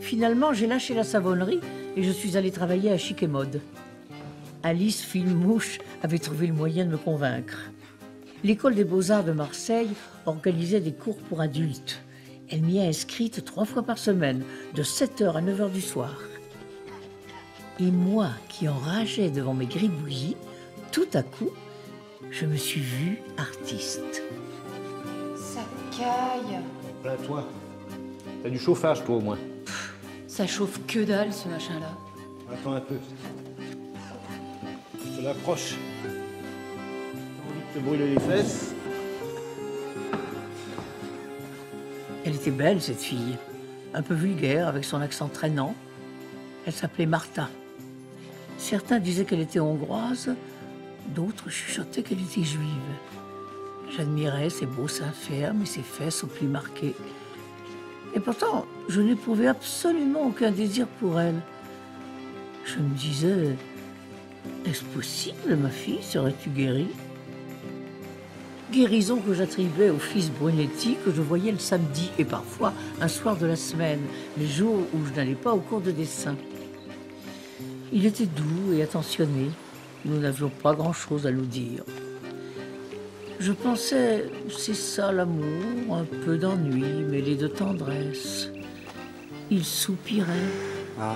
Finalement, j'ai lâché la savonnerie et je suis allée travailler à Chic et Mode. Alice Filmouche avait trouvé le moyen de me convaincre. L'école des Beaux-Arts de Marseille organisait des cours pour adultes. Elle m'y a inscrite 3 fois par semaine, de 7h à 9h du soir. Et moi, qui enrageais devant mes gribouillis, tout à coup, je me suis vue artiste. Ça caille. Voilà, toi. T'as du chauffage, toi, au moins. Ça chauffe que dalle, ce machin-là. Attends un peu. Je te l'approche. T'as envie de te brûler les fesses? Elle était belle, cette fille. Un peu vulgaire, avec son accent traînant. Elle s'appelait Martha. Certains disaient qu'elle était hongroise, d'autres chuchotaient qu'elle était juive. J'admirais ses beaux seins fermes et ses fesses aux plis marqués. Et pourtant, je n'éprouvais absolument aucun désir pour elle. Je me disais, est-ce possible, ma fille, serais-tu guérie? Guérison que j'attribuais au fils Brunetti, que je voyais le samedi et parfois un soir de la semaine, les jours où je n'allais pas au cours de dessin. Il était doux et attentionné. Nous n'avions pas grand-chose à nous dire. Je pensais, c'est ça l'amour, un peu d'ennui mêlé de tendresse. Il soupirait. Ah,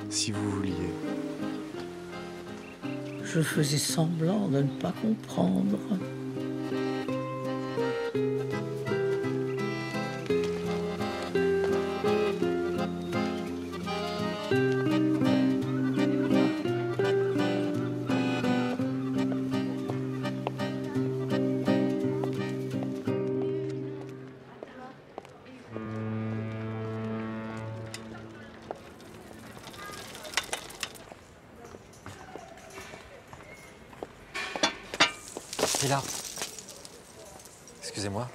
si vous vouliez. Je faisais semblant de ne pas comprendre. C'est là. Excusez-moi.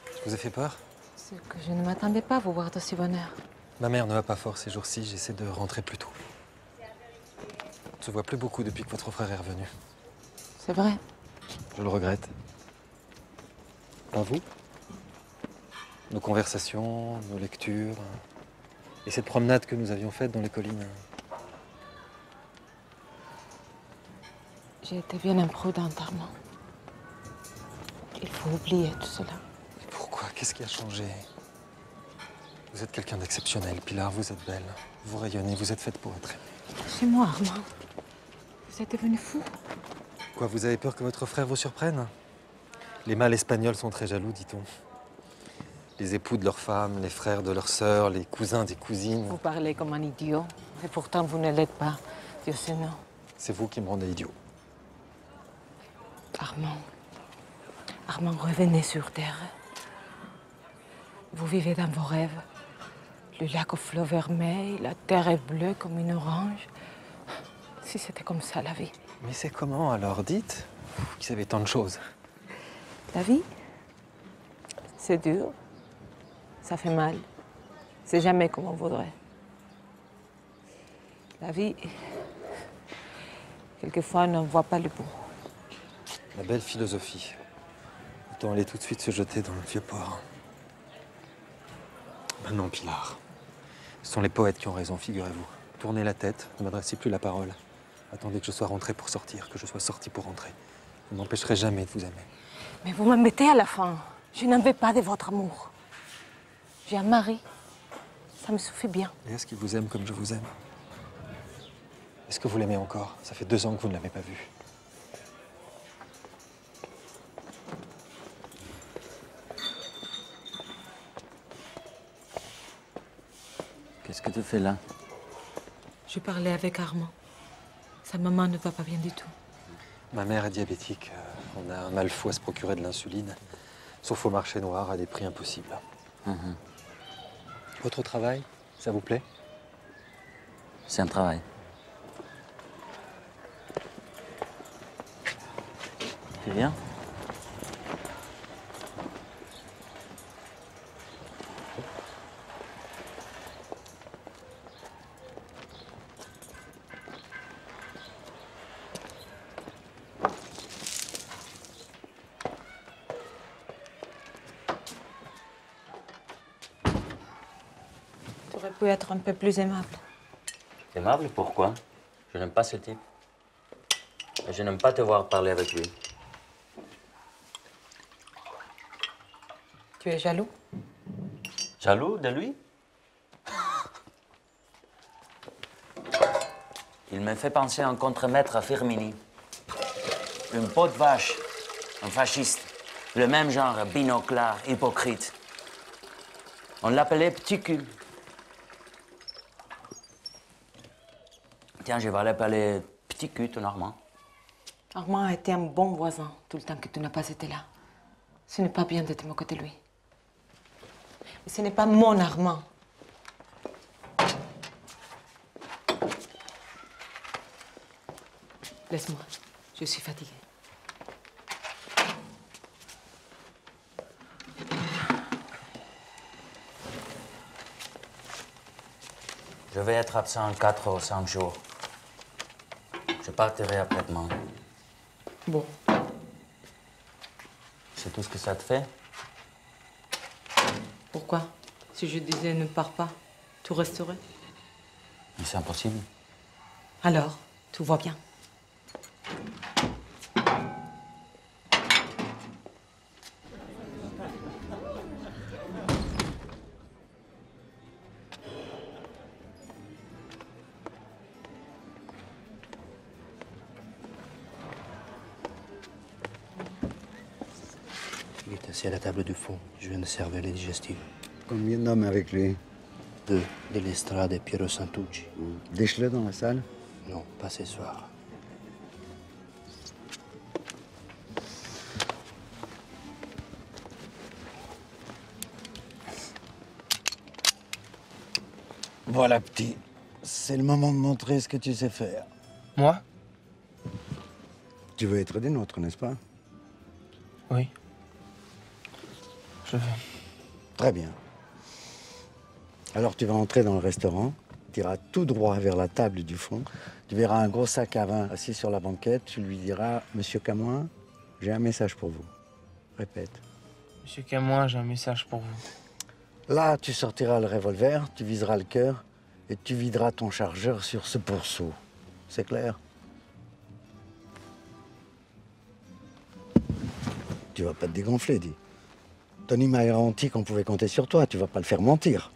Je vous ai fait peur? C'est que je ne m'attendais pas à vous voir de si bonne heure. Ma mère ne va pas fort ces jours-ci, j'essaie de rentrer plus tôt. On ne se voit plus beaucoup depuis que votre frère est revenu. C'est vrai. Je le regrette. Pas vous? Nos conversations, nos lectures, et cette promenade que nous avions faite dans les collines. J'ai été bien imprudente, Armand. Il faut oublier tout cela. Et pourquoi? Qu'est-ce qui a changé? Vous êtes quelqu'un d'exceptionnel, Pilar, vous êtes belle. Vous rayonnez, vous êtes faite pour être aimée. C'est moi, Armand. Vous êtes devenu fou. Quoi, vous avez peur que votre frère vous surprenne? Les mâles espagnols sont très jaloux, dit-on. Les époux de leurs femmes, les frères de leurs sœurs, les cousins des cousines. Vous parlez comme un idiot, et pourtant vous ne l'êtes pas. Dieu sait non. C'est vous qui me rendez idiot. Armand. Armand, revenez sur Terre. Vous vivez dans vos rêves. Le lac aux fleurs vermeilles, la terre est bleue comme une orange. Si c'était comme ça, la vie. Mais c'est comment alors? Dites. Vous qui savez tant de choses. La vie, c'est dur. Ça fait mal. C'est jamais comme on voudrait. La vie, quelquefois, on n'en voit pas le bout. La belle philosophie. Autant aller tout de suite se jeter dans le vieux port. Maintenant, Pilar. Ce sont les poètes qui ont raison, figurez-vous. Tournez la tête, ne m'adressez plus la parole. Attendez que je sois rentré pour sortir, que je sois sorti pour rentrer. Vous n'empêcherez jamais de vous aimer. Mais vous m'embêtez à la fin. Je n'en veux pas de votre amour. J'ai un mari. Ça me suffit bien. Et est-ce qu'il vous aime comme je vous aime? Est-ce que vous l'aimez encore? Ça fait 2 ans que vous ne l'avez pas vu. Qu'est-ce que tu fais là? Je parlais avec Armand. Sa maman ne va pas bien du tout. Ma mère est diabétique. On a un mal fou à se procurer de l'insuline, sauf au marché noir à des prix impossibles. Votre travail, ça vous plaît? C'est un travail. Tu viens? Tu aurais pu être un peu plus aimable. Aimable, pourquoi? Je n'aime pas ce type. Et je n'aime pas te voir parler avec lui. Tu es jaloux? Jaloux de lui? Il me fait penser à un contremaître à Firmini. Une peau de vache, un fasciste. Le même genre, binoclard, hypocrite. On l'appelait Petit Cul. Tiens, je vais l'appeler Petit Cul, ton Armand. Armand a été un bon voisin tout le temps que tu n'as pas été là. Ce n'est pas bien de te moquer de lui. Mais ce n'est pas mon Armand. Laisse-moi, je suis fatiguée. Je vais être absent 4 ou 5 jours. Je partirai après-demain. Bon. C'est tout ce que ça te fait? Pourquoi? Si je disais ne pars pas, tu resterais? Mais c'est impossible. Alors, tout va bien. Il est assis à la table du fond. Je viens de servir les digestives. Combien d'hommes avec lui? 2, de l'Estrade et Piero Santucci. Déchelez dans la salle? Non, pas ce soir. Voilà, petit. C'est le moment de montrer ce que tu sais faire. Moi? Tu veux être des nôtres, n'est-ce pas? Oui. Je vais. Très bien. Alors tu vas entrer dans le restaurant, tu iras tout droit vers la table du fond, tu verras un gros sac à vin assis sur la banquette, tu lui diras « Monsieur Camoin, j'ai un message pour vous. » Répète. Monsieur Camoin, j'ai un message pour vous. Là, tu sortiras le revolver, tu viseras le cœur et tu videras ton chargeur sur ce pourceau. C'est clair? Tu vas pas te dégonfler, dis. Tony m'a garanti qu'on pouvait compter sur toi, tu vas pas le faire mentir.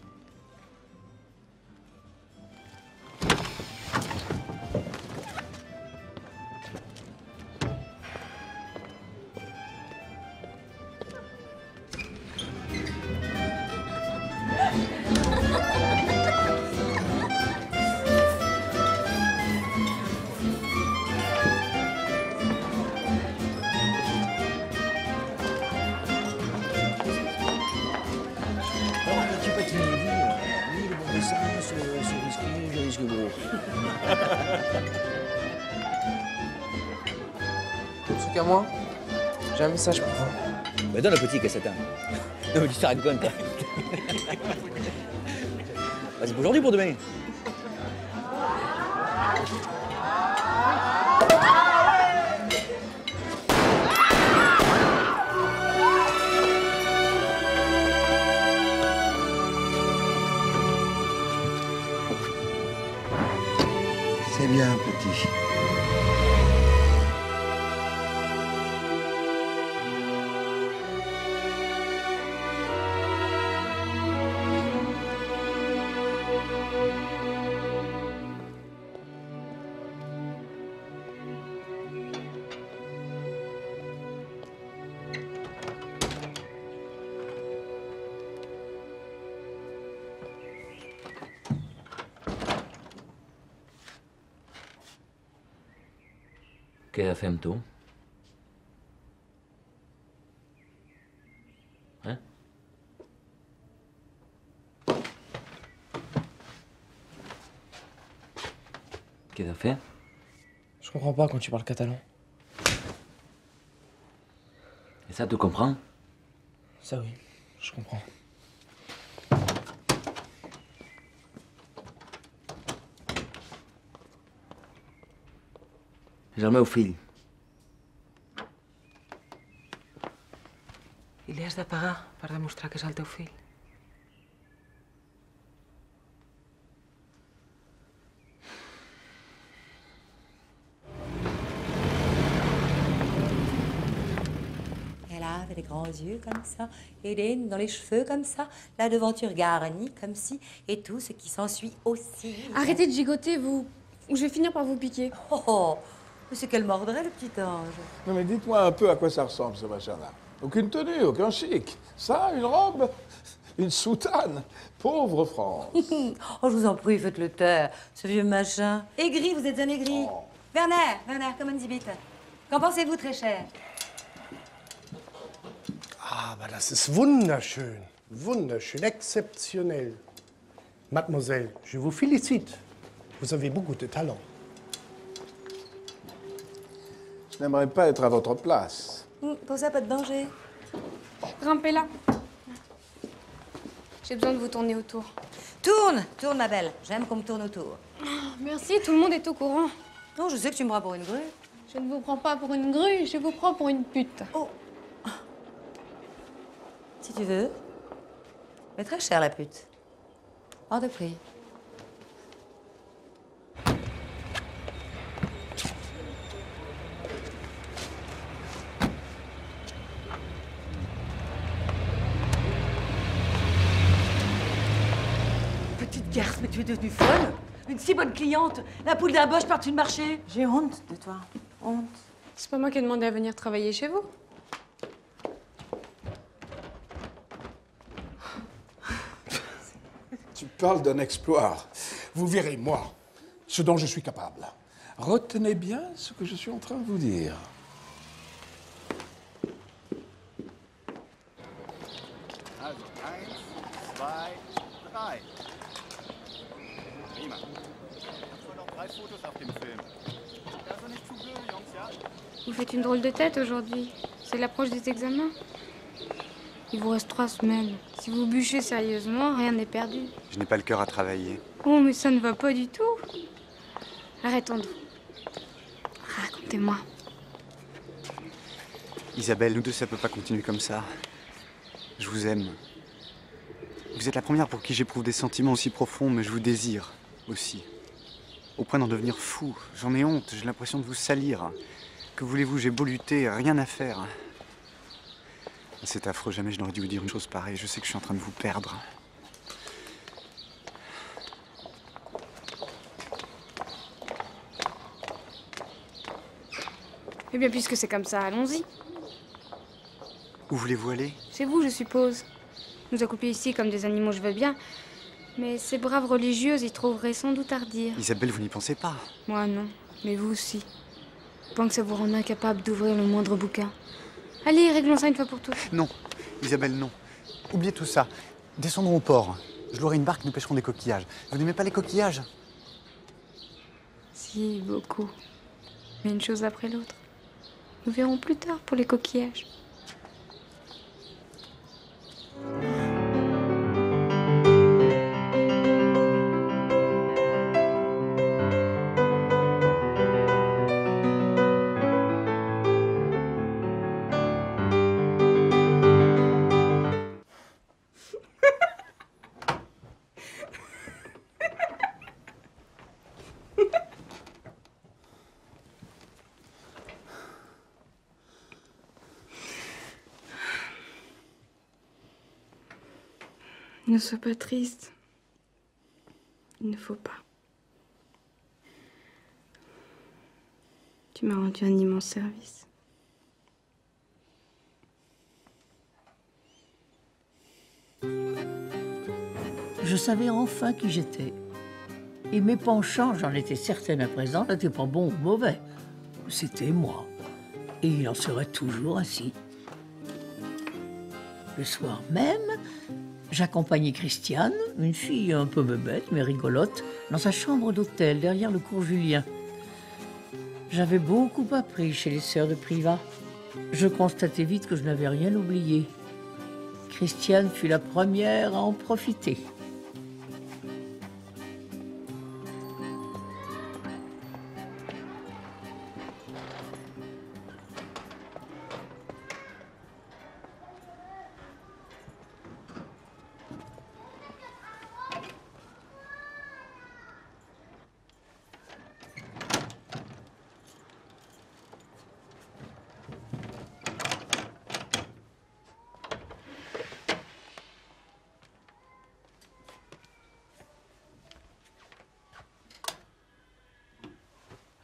Monsieur Camoin, j'ai un message pour vous. Mais donne le petit, qu'est-ce que c'est? Non, mais tu te racontes. Vas-y, pour aujourd'hui ou pour demain? C'est bien, petit. Què fem, tu? Què t'as fait? Je comprends pas quand tu parles catalan. Et ça, tu comprends? Ça oui, je comprends. És el meu fill. I li has de pagar per demostrar que és el teu fill. Elle avait des grands yeux comme ça, et des nœuds dans les cheveux comme ça, la devanture garnie comme ci, et tout ce qui s'ensuit aussi. Arrêtez de gigoter, vous, ou je vais finir par vous piquer. Oh, mais c'est qu'elle mordrait, le petit ange. Non mais dites-moi un peu à quoi ça ressemble ce machin-là. Aucune tenue, aucun chic. Ça, une robe, une soutane. Pauvre France. Oh, je vous en prie, faites le taire, ce vieux machin. Aigri, vous êtes un aigri. Oh. Werner, comment Sie bitte? Qu'en pensez-vous, très cher? Aber das ist wunderschön. Wunderschön, exceptionnel. Mademoiselle, je vous félicite. Vous avez beaucoup de talent. Je n'aimerais pas être à votre place. Pour ça, pas de danger. Grimpez là. J'ai besoin de vous tourner autour. Tourne, ma belle. J'aime qu'on me tourne autour. Oh, merci, tout le monde est au courant. Non, je sais que tu me prends pour une grue. Je ne vous prends pas pour une grue, je vous prends pour une pute. Oh. Si tu veux. Mais très cher, la pute. Hors de prix. Petite garce, mais tu es devenue folle. Une si bonne cliente. La poule d'un boche par-dessus le marché. J'ai honte de toi. Honte. C'est pas moi qui ai demandé à venir travailler chez vous. Tu parles d'un exploit. Vous verrez, moi, ce dont je suis capable. Retenez bien ce que je suis en train de vous dire. Also, 1, 2, 3. Prima. Ich will noch 3 Fotos auf dem Film. Also nicht zu blöd, Jungs, ja? Vous faites une drôle de tête aujourd'hui. C'est l'approche des examens. Il vous reste 3 semaines. Si vous bûchez sérieusement, rien n'est perdu. Je n'ai pas le cœur à travailler. Oh, mais ça ne va pas du tout. Arrêtons-nous. Racontez-moi. Isabelle, nous deux, ça peut pas continuer comme ça. Je vous aime. Vous êtes la première pour qui j'éprouve des sentiments aussi profonds, mais je vous désire aussi. Au point d'en devenir fou. J'en ai honte, j'ai l'impression de vous salir. Que voulez-vous, j'ai beau lutter, rien à faire. C'est affreux, jamais je n'aurais dû vous dire une chose pareille. Je sais que je suis en train de vous perdre. Eh bien, puisque c'est comme ça, allons-y. Où voulez-vous aller? Chez vous, je suppose. Nous accouper ici comme des animaux, je veux bien. Mais ces braves religieuses y trouveraient sans doute à redire. Isabelle, vous n'y pensez pas? Moi, non. Mais vous aussi. Je pense que ça vous rend incapable d'ouvrir le moindre bouquin. Allez, réglons ça une fois pour toutes. Non, Isabelle, non. Oubliez tout ça. Descendons au port. Je louerai une barque, nous pêcherons des coquillages. Vous n'aimez pas les coquillages? Si, beaucoup. Mais une chose après l'autre. Nous verrons plus tard pour les coquillages. Ne sois pas triste. Il ne faut pas. Tu m'as rendu un immense service. Je savais enfin qui j'étais. Et mes penchants, j'en étais certaine à présent, n'étaient pas bons ou mauvais. C'était moi. Et il en serait toujours ainsi. Le soir même, j'accompagnais Christiane, une fille un peu bébête mais rigolote, dans sa chambre d'hôtel derrière le cours Julien. J'avais beaucoup appris chez les sœurs de Privas. Je constatais vite que je n'avais rien oublié. Christiane fut la première à en profiter.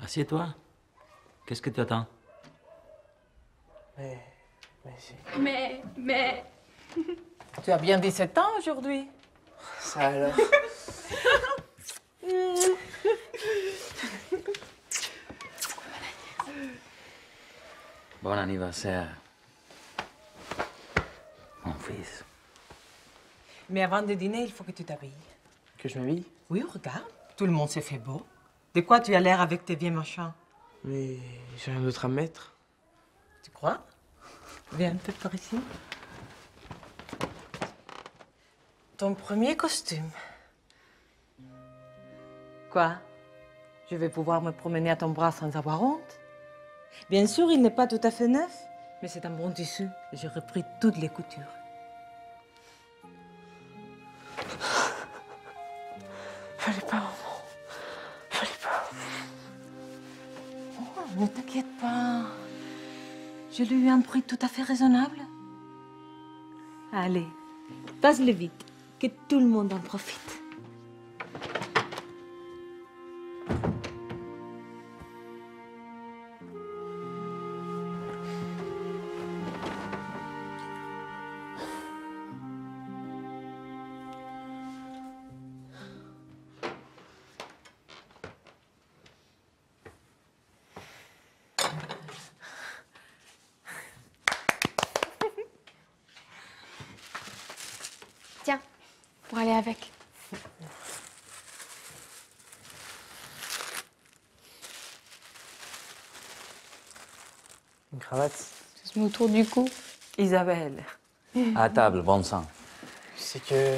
Assieds-toi. Qu'est-ce que tu attends? Mais... Tu as bien 17 ans aujourd'hui. Ça alors. Bon anniversaire, mon fils. Mais avant de dîner, il faut que tu t'habilles. Que je m'habille? Oui, regarde. Tout le monde s'est fait beau. De quoi tu as l'air avec tes vieux machins? Mais j'ai rien d'autre à mettre. Tu crois? Viens un peu par ici. Ton premier costume. Quoi? Je vais pouvoir me promener à ton bras sans avoir honte? Bien sûr, il n'est pas tout à fait neuf, mais c'est un bon tissu. J'ai repris toutes les coutures. Fallait pas, maman. Fallait pas. Oh, ne t'inquiète pas. J'ai eu un prix tout à fait raisonnable. Allez, passe-le vite, que tout le monde en profite. Tiens, pour aller avec. Une cravate? Ça se met autour du cou. Isabelle, À table, bon sang. C'est que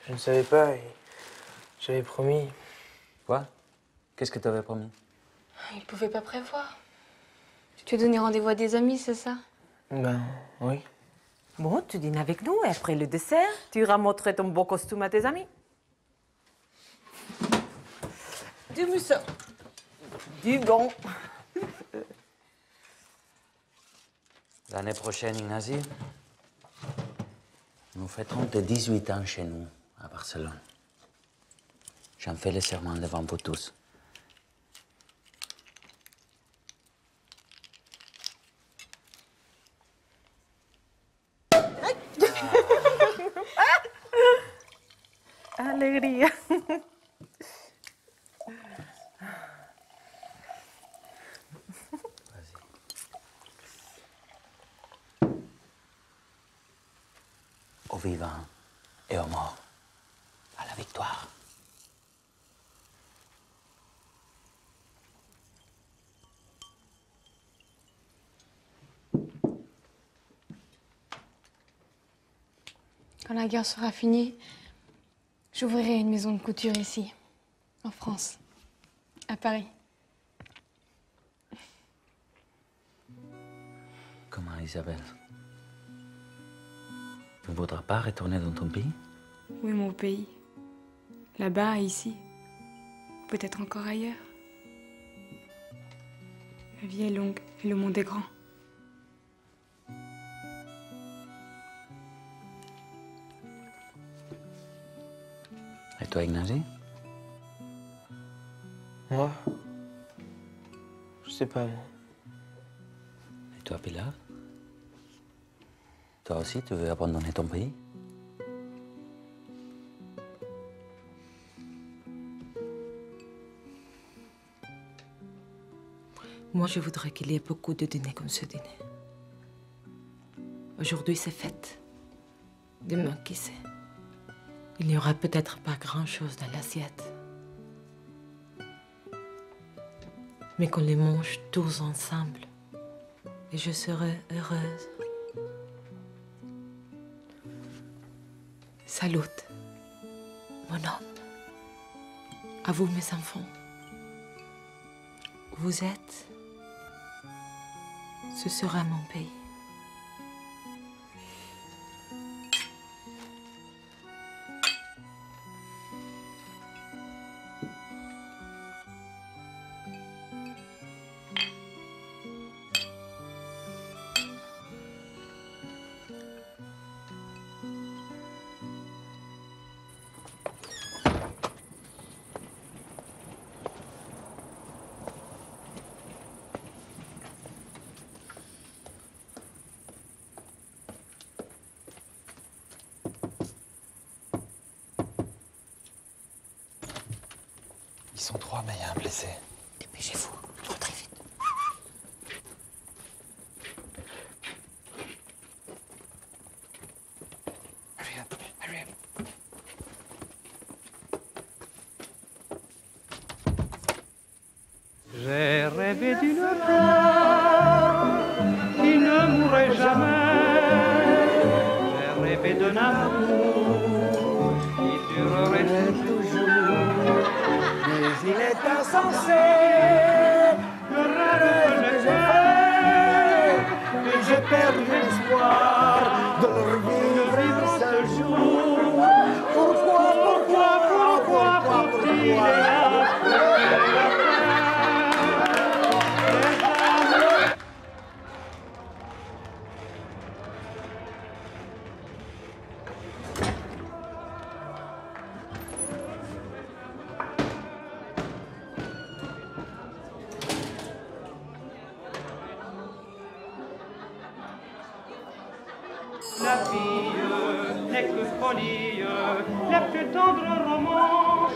je ne savais pas et j'avais promis. Quoi? Qu'est-ce que tu avais promis? Il pouvait pas prévoir. Tu as donné rendez-vous à des amis, c'est ça? Ben, oui. Bon, tu dînes avec nous et après le dessert, tu iras montrer ton beau costume à tes amis. Du museau. Du bon. L'année prochaine, Ignacy, nous fêterons tes 18 ans chez nous, à Barcelone. J'en fais le serment devant vous tous. Alegría. Aux vivants et aux morts, à la victoire. Quand la guerre sera finie, j'ouvrirai une maison de couture ici, en France, à Paris. Comment, Isabelle? Tu ne voudras pas retourner dans ton pays? Oui, mon pays. Là-bas, ici. Peut-être encore ailleurs. La vie est longue et le monde est grand. Et toi, Ignacy? Moi? Je sais pas, moi. Et toi, Pilar? Toi aussi, tu veux abandonner ton pays? Moi, je voudrais qu'il y ait beaucoup de dîners comme ce dîner. Aujourd'hui, c'est fête. Demain, qui sait? Il n'y aura peut-être pas grand-chose dans l'assiette. Mais qu'on les mange tous ensemble. Et je serai heureuse. Salut, mon homme. À vous, mes enfants. Vous êtes, ce sera mon pays. Ils sont trois, mais il y a un blessé. Dépêchez-vous, rentrez vite. Hurry up, hurry up. J'ai rêvé d'une fleur qui ne mourrait jamais. J'ai rêvé d'un amour qui durerait toujours. Mais il est insensé, le rêve que j'ai fait, et j'ai perdu l'espoir de le revivre ce jour. Pourquoi faut-il hélas La fille n'est que folie, la plus tendre romance.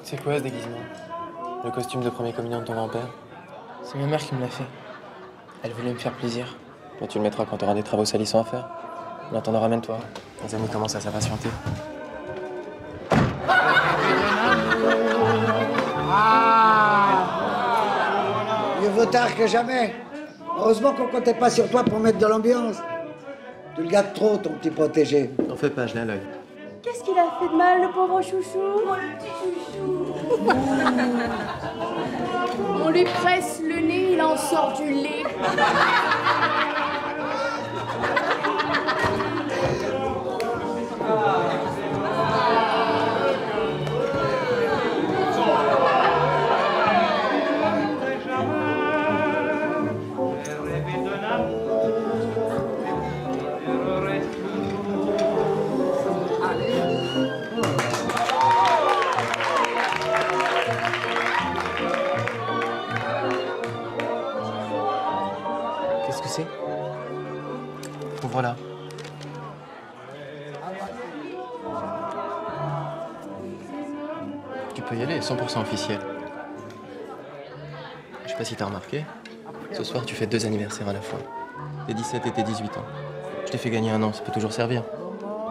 C'est quoi ce déguisement? Le costume de premier communion de ton grand-père? C'est ma mère qui me l'a fait. Elle voulait me faire plaisir. Mais tu le mettras quand tu auras des travaux salissants à faire. En attendant, ramène-toi. Les amis commencent à s'impatienter. Je vous tard que jamais. Heureusement qu'on comptait pas sur toi pour mettre de l'ambiance. Tu le gâtes trop, ton petit protégé. N'en fais pas, je l'ai à l'œil. Qu'est-ce qu'il a fait de mal, le pauvre chouchou? Oh, le petit chouchou. On lui presse le nez, il en sort du lait. Qu'est-ce que c'est? Ouvre-la. Tu peux y aller, 100% officiel. Je sais pas si t'as remarqué, ce soir tu fais 2 anniversaires à la fois. Tes 17 et tes 18 ans. Je t'ai fait gagner un an, ça peut toujours servir.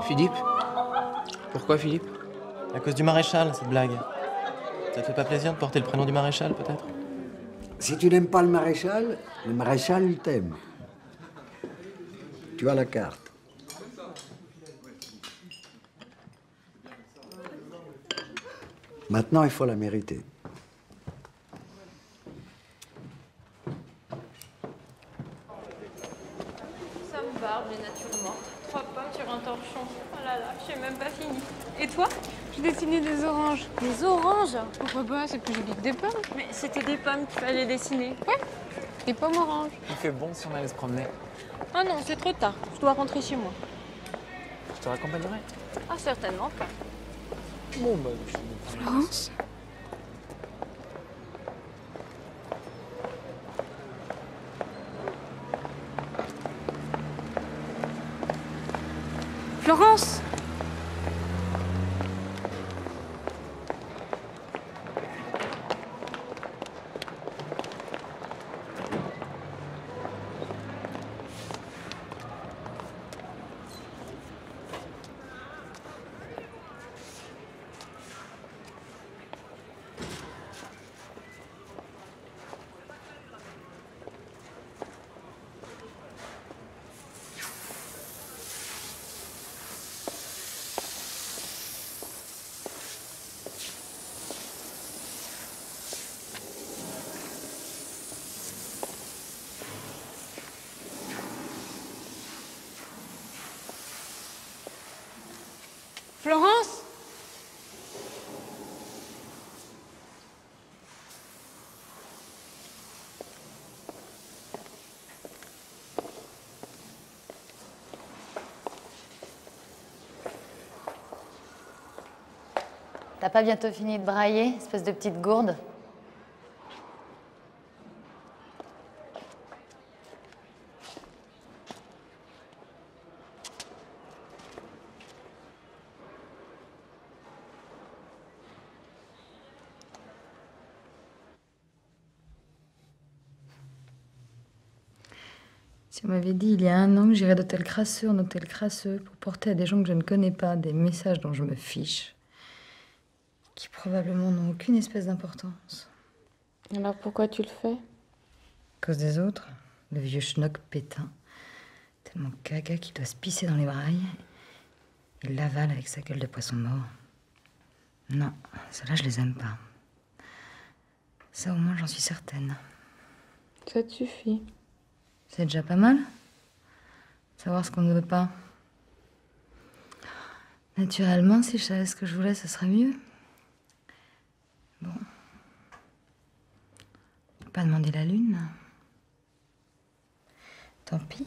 Philippe? Pourquoi Philippe? À cause du maréchal, cette blague. Ça te fait pas plaisir de porter le prénom du maréchal, peut-être? Si tu n'aimes pas le maréchal, il t'aime. Tu as la carte. Maintenant, il faut la mériter. Ça me barbe, les natures mortes. 3 pommes sur un torchon. Oh là là, j'ai même pas fini. Et toi? J'ai dessiné des oranges. Des oranges? Pourquoi pas? C'est plus joli que des pommes. Mais c'était des pommes qu'il fallait dessiner. Ouais, des pommes oranges. Il fait bon si on allait se promener. Ah non, c'est trop tard. Je dois rentrer chez moi. Je te raccompagnerai. Ah, certainement pas. Bon, bah, Florence? Florence? Florence? T'as pas bientôt fini de brailler, espèce de petite gourde? Si on m'avait dit il y a 1 an que j'irais d'hôtel crasseux en hôtel crasseux pour porter à des gens que je ne connais pas des messages dont je me fiche, qui probablement n'ont aucune espèce d'importance. Alors pourquoi tu le fais? À cause des autres, le vieux schnock pétain, tellement gaga qu'il doit se pisser dans les brailles, il l'avale avec sa gueule de poisson mort. Non, ceux-là je les aime pas. Ça au moins j'en suis certaine. Ça te suffit. C'est déjà pas mal. Savoir ce qu'on ne veut pas. Naturellement, si je savais ce que je voulais, ce serait mieux. Bon. On peut pas demander la lune. Tant pis.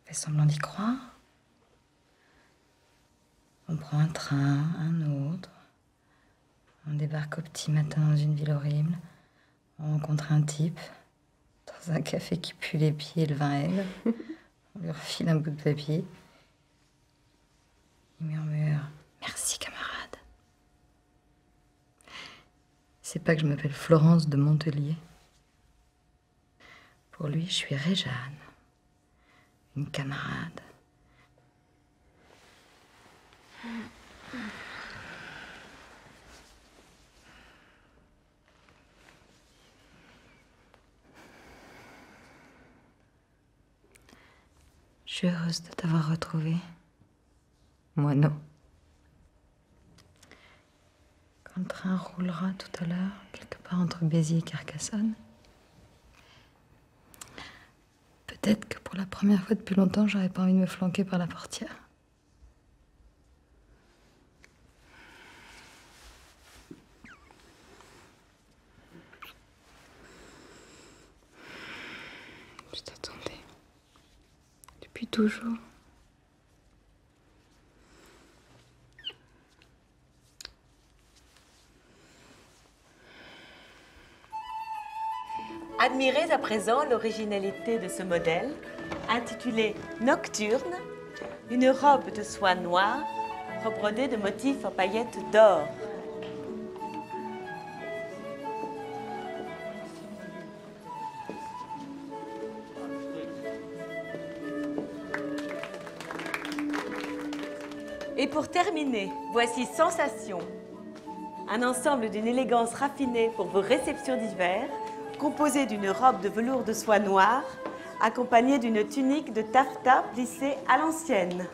Fais semblant d'y croire. On prend un train, un autre. On débarque au petit matin dans une ville horrible. On rencontre un type. Dans un café qui pue les pieds et le vin aigre. On lui refile un bout de papier. Il murmure « Merci, camarade ». C'est pas que je m'appelle Florence de Montelier. Pour lui, je suis Réjeanne, une camarade. suis heureuse de t'avoir retrouvée. Moi, non. Quand le train roulera tout à l'heure, quelque part entre Béziers et Carcassonne, peut-être que pour la première fois depuis longtemps, j'aurais pas envie de me flanquer par la portière. Je t'attendais. Depuis toujours. Admirez à présent l'originalité de ce modèle, intitulé Nocturne, une robe de soie noire, rebrodée de motifs en paillettes d'or. Et pour terminer, voici Sensation, un ensemble d'une élégance raffinée pour vos réceptions d'hiver, composé d'une robe de velours de soie noire, accompagnée d'une tunique de taffetas plissée à l'ancienne.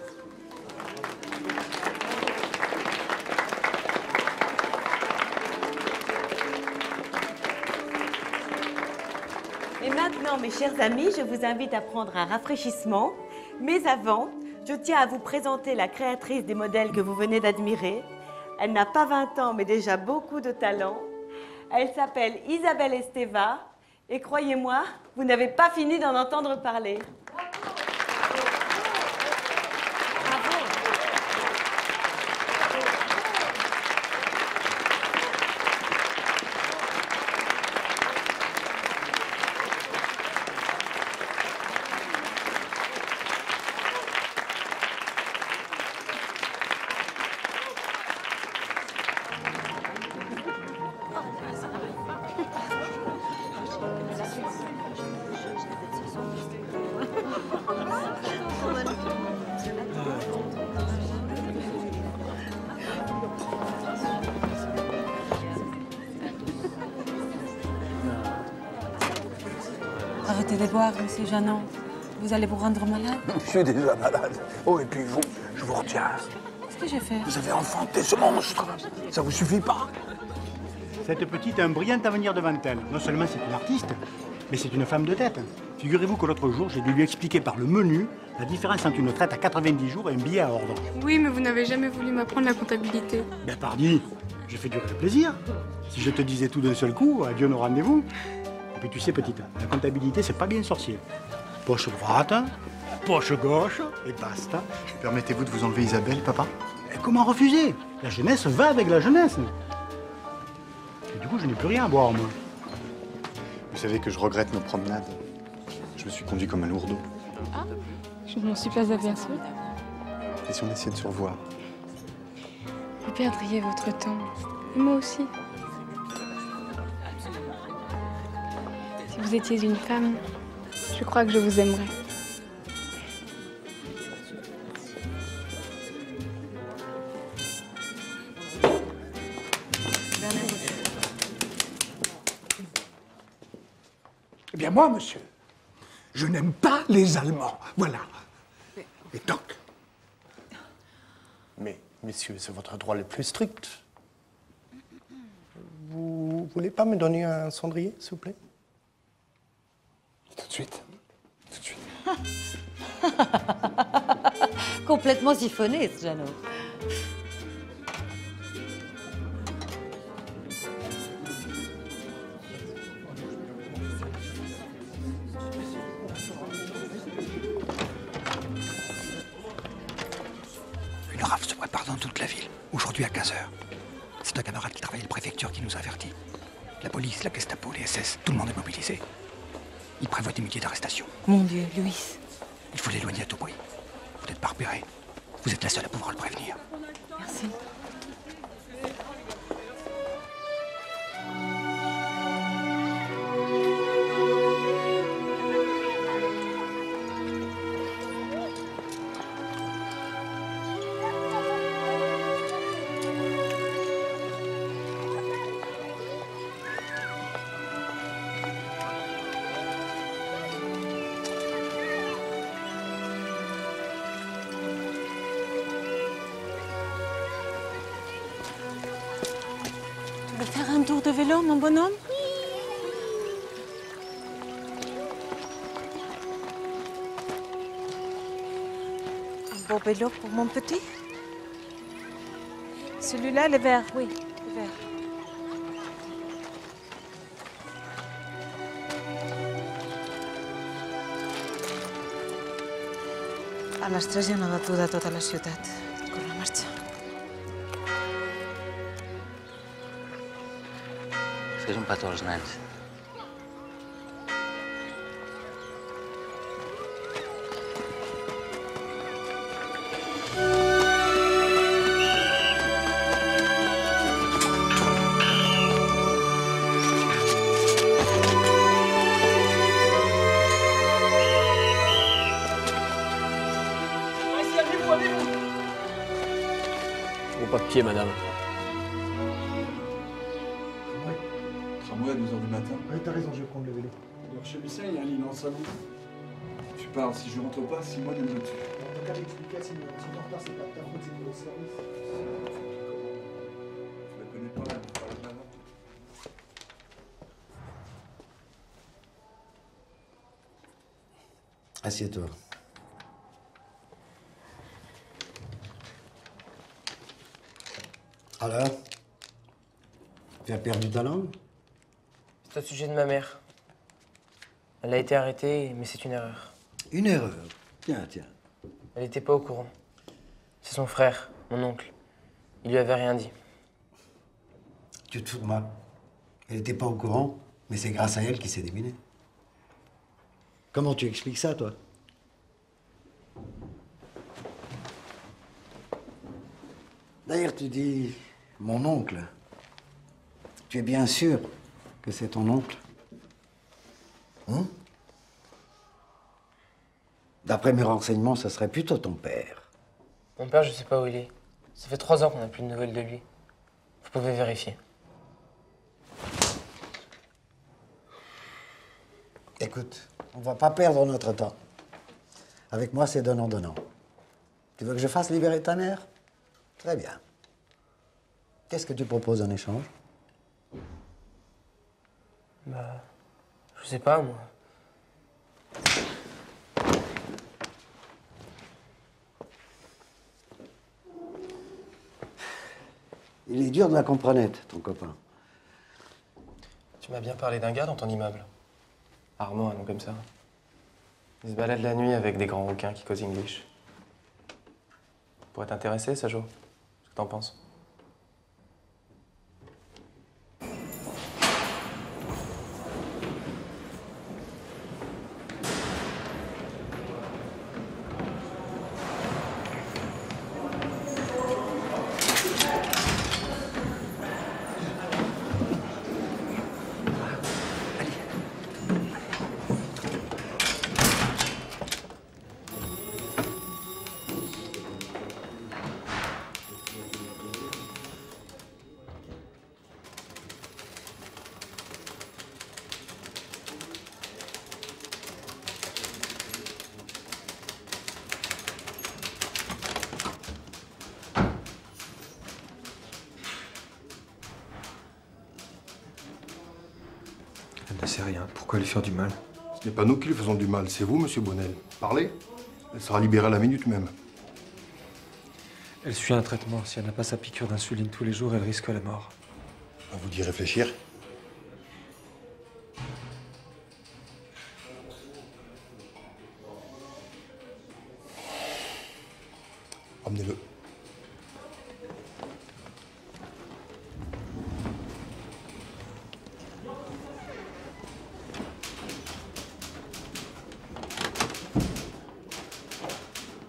Et maintenant, mes chers amis, je vous invite à prendre un rafraîchissement. Mais avant, je tiens à vous présenter la créatrice des modèles que vous venez d'admirer. Elle n'a pas 20 ans, mais déjà beaucoup de talent. Elle s'appelle Isabelle Esteva. Et croyez-moi, vous n'avez pas fini d'en entendre parler. Arrêtez de boire, monsieur Jeannot. Vous allez vous rendre malade. Je suis déjà malade. Oh, et puis vous, je vous retiens. Qu'est-ce que j'ai fait? Vous avez enfanté ce monstre. Ça vous suffit pas? Cette petite a un brillant avenir devant elle. Non seulement c'est une artiste, mais c'est une femme de tête. Figurez-vous que l'autre jour, j'ai dû lui expliquer par le menu la différence entre une traite à 90 jours et un billet à ordre. Oui, mais vous n'avez jamais voulu m'apprendre la comptabilité. Ben pardi, j'ai fait durer le plaisir. Si je te disais tout d'un seul coup, adieu nos rendez-vous. Et puis tu sais, petite, la comptabilité, c'est pas bien sorcier. Poche droite, poche gauche, et basta. Permettez-vous de vous enlever Isabelle, papa? Et comment refuser? La jeunesse va avec la jeunesse. Et du coup, je n'ai plus rien à boire, moi. Vous savez que je regrette nos promenades. Je me suis conduit comme un lourdeau. Ah, je ne m'en suis pas aperçue. Et si on essayait de se revoir? Vous perdriez votre temps. Et moi aussi. Si vous étiez une femme, je crois que je vous aimerais. Eh bien, moi, monsieur, je n'aime pas les Allemands. Voilà. Et donc. Mais, messieurs, c'est votre droit le plus strict. Vous voulez pas me donner un cendrier, s'il vous plaît? Tout de suite. Tout de suite. Complètement siphonné, ce Jeannot. Une rafle se prépare dans toute la ville, aujourd'hui à 15h. C'est un camarade qui travaille à la préfecture qui nous a avertis. La police, la Gestapo, les SS, tout le monde est mobilisé. Il prévoit des milliers d'arrestations. Mon Dieu, Louis. Il faut l'éloigner à tout prix. Vous n'êtes pas repéré. Vous êtes la seule à pouvoir le prévenir. Merci. cours de vélo, mon bonhomme? Un beau vélo pour mon petit? Celui-là, le vert, oui, le vert. A les 3 hi ha una batuda a tota la ciutat. Corre, marxa. És que és un petó als nens. Pas de pied, madame. Tramway à 2h du matin. Ouais, t'as raison, je vais prendre le vélo. Alors chez Lucien, il y a un lit dans le salon. Tu parles, si je rentre pas, 6 mois de dessus. En tout cas, t'expliquer à Simon. Si on en retard, c'est pas de ta faute, c'est pour le service. Je la connais pas, elle me parle de maman. Assieds-toi. Alors? Tu as perdu ta langue? C'est au sujet de ma mère. Elle a été arrêtée, mais c'est une erreur. Une erreur? Tiens. Elle n'était pas au courant. C'est son frère, mon oncle. Il lui avait rien dit. Tu te fous de moi. Elle n'était pas au courant, mais c'est grâce à elle qu'il s'est déminé. Comment tu expliques ça, toi? D'ailleurs, tu dis mon oncle. Tu es bien sûr que c'est ton oncle? Hein? D'après mes renseignements, ça serait plutôt ton père. Mon père, je sais pas où il est. Ça fait 3 ans qu'on n'a plus de nouvelles de lui. Vous pouvez vérifier. Écoute, on va pas perdre notre temps. Avec moi, c'est donnant-donnant. Tu veux que je fasse libérer ta mère? Très bien. Qu'est-ce que tu proposes en échange? Bah, je sais pas, moi. Il est dur de la comprenette, ton copain. Tu m'as bien parlé d'un gars dans ton immeuble. Armand, un nom comme ça. Il se balade la nuit avec des grands requins qui causent English. Pourrait t'intéresser, Sajo? Qu'est-ce que t'en penses? Elle ne sait rien. Pourquoi lui faire du mal? Ce n'est pas nous qui lui faisons du mal, c'est vous, monsieur Bonnel. Parlez. Elle sera libérée à la minute même. Elle suit un traitement. Si elle n'a pas sa piqûre d'insuline tous les jours, elle risque la mort. À vous d'y réfléchir. Emmenez-le.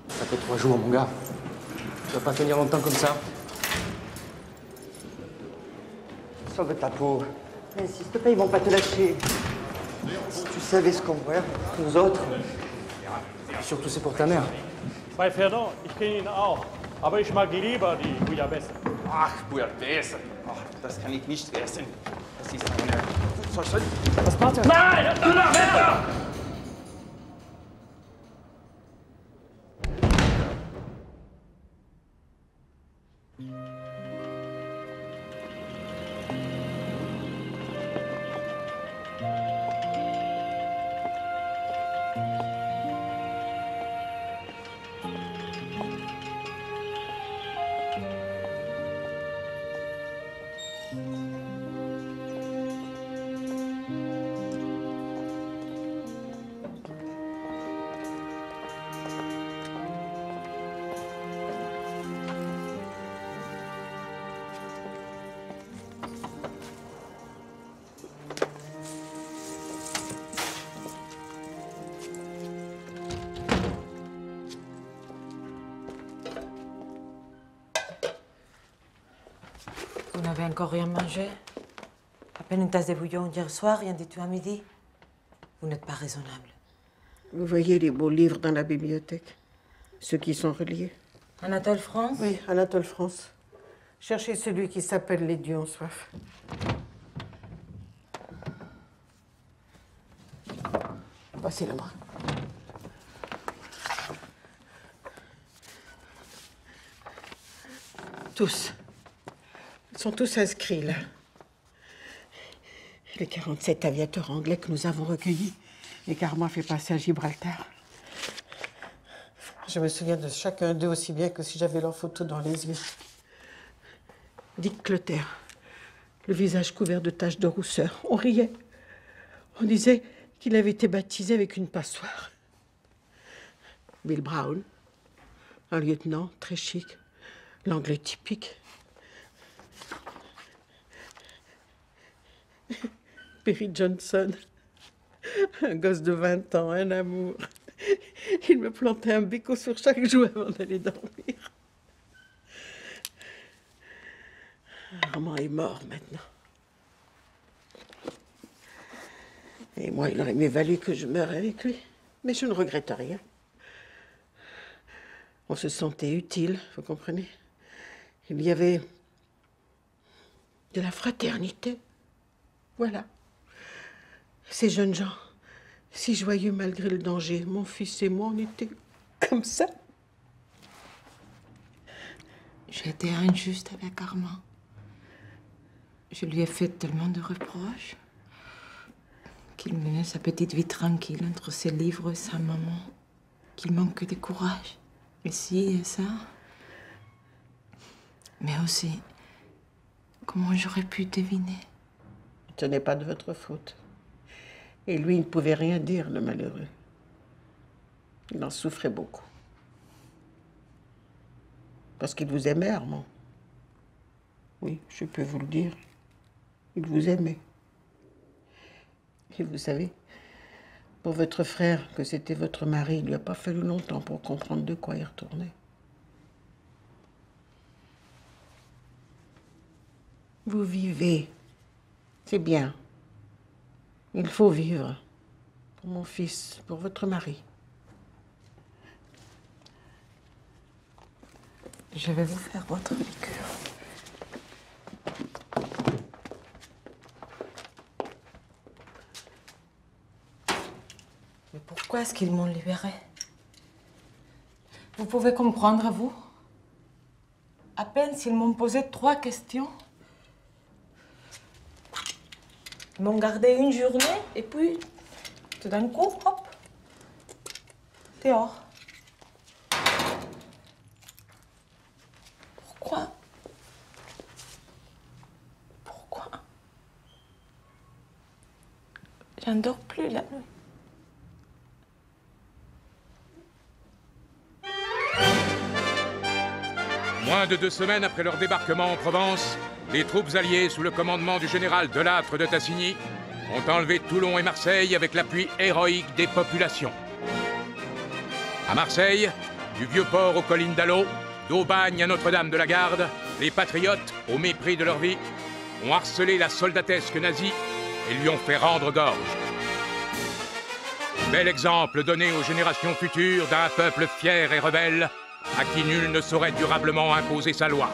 Ça fait 3 jours, mon gars. Tu vas pas tenir longtemps comme ça. Sauve ta peau. N'insiste pas, ils vont pas te lâcher. Si tu savais ce qu'on voit, nous autres. Et surtout, c'est pour ta mère. Bei Ferdinand, ich kenne ihn auch. Aber ich mag lieber die Bouillabaisse. Ach, Bouillabaisse. Ach, das kann ich nicht essen. Das ist eine... Was macht er? Nein! Du noch weiter! n'avez encore rien mangé? À peine une tasse de bouillon hier soir, rien du tout à midi. Vous n'êtes pas raisonnable. Vous voyez les beaux livres dans la bibliothèque? Ceux qui sont reliés? Anatole France? Oui, Anatole France. Cherchez celui qui s'appelle Les dieux ont soif. Passez la main. Tous. Ils sont tous inscrits, là. Les 47 aviateurs anglais que nous avons recueillis et qu'Armand fait passer à Gibraltar. Je me souviens de chacun d'eux aussi bien que si j'avais leur photo dans les yeux. Dick Clotaire, le visage couvert de taches de rousseur. On riait. On disait qu'il avait été baptisé avec une passoire. Bill Brown, un lieutenant très chic, l'anglais typique. Perry Johnson, un gosse de 20 ans, un amour. Il me plantait un béco sur chaque joue avant d'aller dormir. Armand est mort maintenant. Et moi, il aurait mieux valu que je meure avec lui. Mais je ne regrette rien. On se sentait utile, vous comprenez? Il y avait de la fraternité. Voilà. Ces jeunes gens, si joyeux malgré le danger, mon fils et moi, on était comme ça. J'ai été injuste avec Armand. Je lui ai fait tellement de reproches qu'il menait sa petite vie tranquille entre ses livres et sa maman, qu'il manque de courage. Et ci et ça. Mais aussi, comment j'aurais pu deviner? Ce n'est pas de votre faute. Et lui, il ne pouvait rien dire, le malheureux. Il en souffrait beaucoup. Parce qu'il vous aimait, Armand. Oui, je peux vous le dire. Il vous aimait. Et vous savez, pour votre frère, que c'était votre mari, il ne lui a pas fallu longtemps pour comprendre de quoi il retournait. Vous vivez. C'est bien. Il faut vivre. Pour mon fils, pour votre mari. Je vais vous faire votre liqueur. Mais pourquoi est-ce qu'ils m'ont libérée? Vous pouvez comprendre, vous? À peine s'ils m'ont posé 3 questions. Ils m'ont gardé une journée et puis, tout d'un coup, hop, dehors. Pourquoi? Pourquoi? J'en dors plus la nuit. Moins de 2 semaines après leur débarquement en Provence, les troupes alliées sous le commandement du général Delattre de Tassigny ont enlevé Toulon et Marseille avec l'appui héroïque des populations. À Marseille, du Vieux-Port aux collines d'Allot, d'Aubagne à Notre-Dame-de-la-Garde, les patriotes, au mépris de leur vie, ont harcelé la soldatesque nazie et lui ont fait rendre gorge. Bel exemple donné aux générations futures d'un peuple fier et rebelle à qui nul ne saurait durablement imposer sa loi.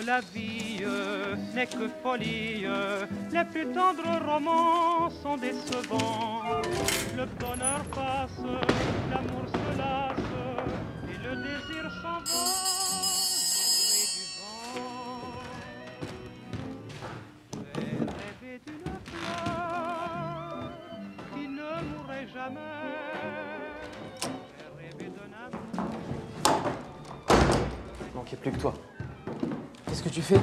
La vie n'est que folie, les plus tendres romans sont décevants. Le bonheur passe, l'amour se lasse, et le désir s'envole au gré du vent. J'ai rêvé d'une fleur qui ne mourrait manquait plus que toi. Qu'est-ce que tu fais?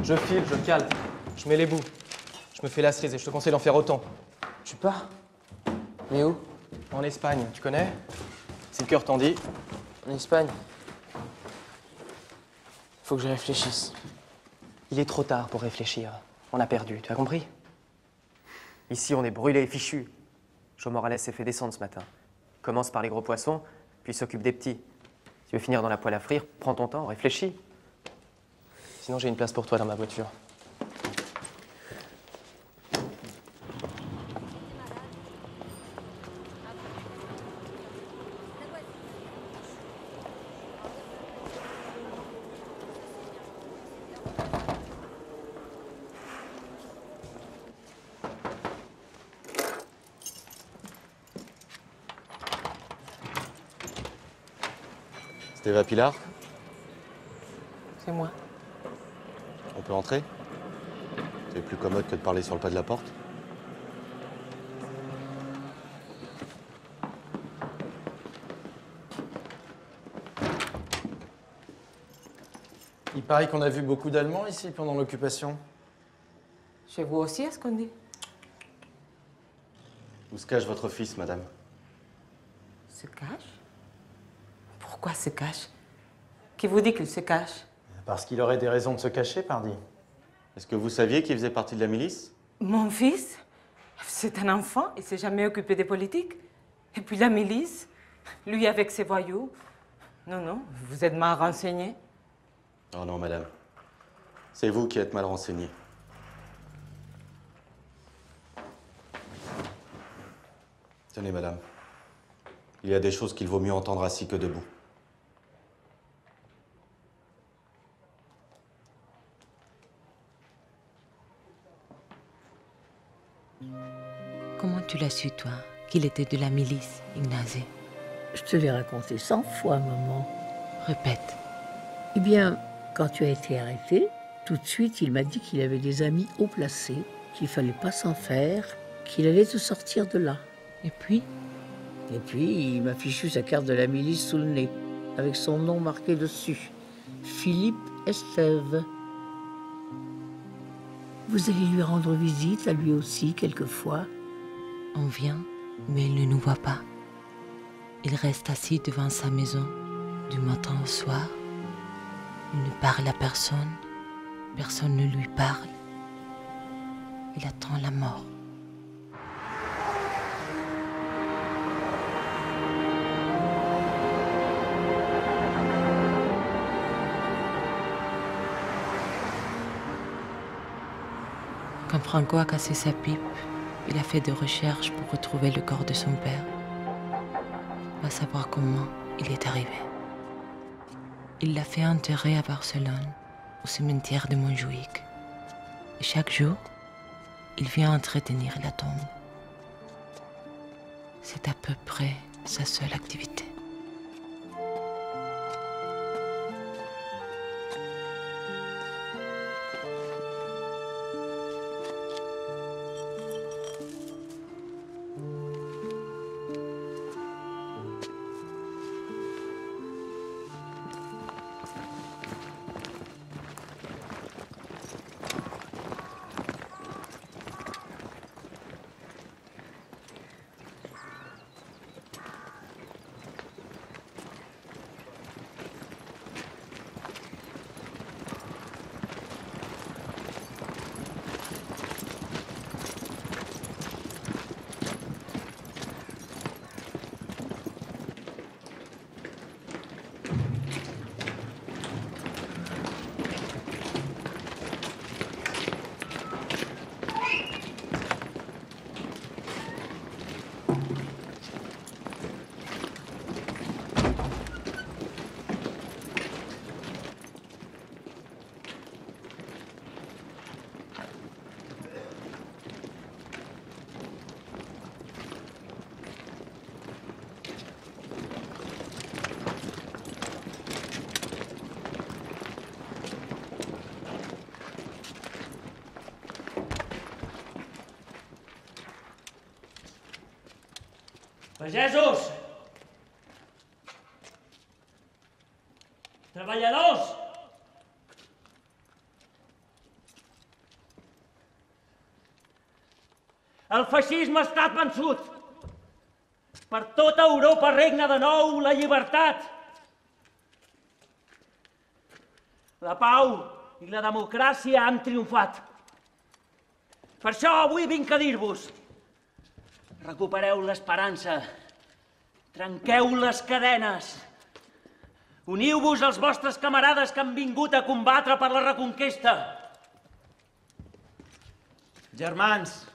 Je file, je cale, je mets les bouts. Je me fais la cerise et je te conseille d'en faire autant. Tu pars? Mais où? En Espagne, tu connais? Si le cœur t'en dit. En Espagne. Faut que je réfléchisse. Il est trop tard pour réfléchir. On a perdu, tu as compris? Ici, on est brûlé et fichu. Joe Morales s'est fait descendre ce matin. Commence par les gros poissons, puis s'occupe des petits. Tu veux finir dans la poêle à frire, prends ton temps, réfléchis. Sinon, j'ai une place pour toi dans ma voiture. Eva Pilar, C'est moi. on peut entrer? C'est plus commode que de parler sur le pas de la porte. Il paraît qu'on a vu beaucoup d'Allemands ici pendant l'occupation. Chez vous aussi, est-ce qu'on dit? Où se cache votre fils, madame? Se cache? Pourquoi se cache? Qui vous dit qu'il se cache? Parce qu'il aurait des raisons de se cacher, pardi. Est-ce que vous saviez qu'il faisait partie de la milice? Mon fils? C'est un enfant, il s'est jamais occupé des politiques. Et puis la milice, lui avec ses voyous. Non, non, vous êtes mal renseigné. Oh non, madame. C'est vous qui êtes mal renseignée. Tenez, madame. Il y a des choses qu'il vaut mieux entendre assis que debout. Comment tu l'as su, toi, qu'il était de la milice, Ignace? Je te l'ai raconté 100 fois, maman. Répète. Eh bien, quand tu as été arrêté, tout de suite, il m'a dit qu'il avait des amis haut placés, qu'il fallait pas s'en faire, qu'il allait te sortir de là. Et puis? Et puis, il m'a fichu sa carte de la milice sous le nez, avec son nom marqué dessus. Philippe Estève. Vous allez lui rendre visite, à lui aussi, quelquefois. On vient, mais il ne nous voit pas. Il reste assis devant sa maison, du matin au soir. Il ne parle à personne. Personne ne lui parle. Il attend la mort. Quand Franco a cassé sa pipe, il a fait des recherches pour retrouver le corps de son père. Va savoir comment il est arrivé. Il l'a fait enterrer à Barcelone, au cimetière de Montjuïc. Et chaque jour, il vient entretenir la tombe. C'est à peu près sa seule activité. Jesus! Treballadors! El feixisme ha estat vençut. Per tota Europa regna de nou la llibertat. La pau i la democràcia han triomfat. Per això avui vinc a dir-vos: recupereu l'esperança, trenqueu les cadenes, uniu-vos als vostres camarades que han vingut a combatre per la reconquesta. Germans,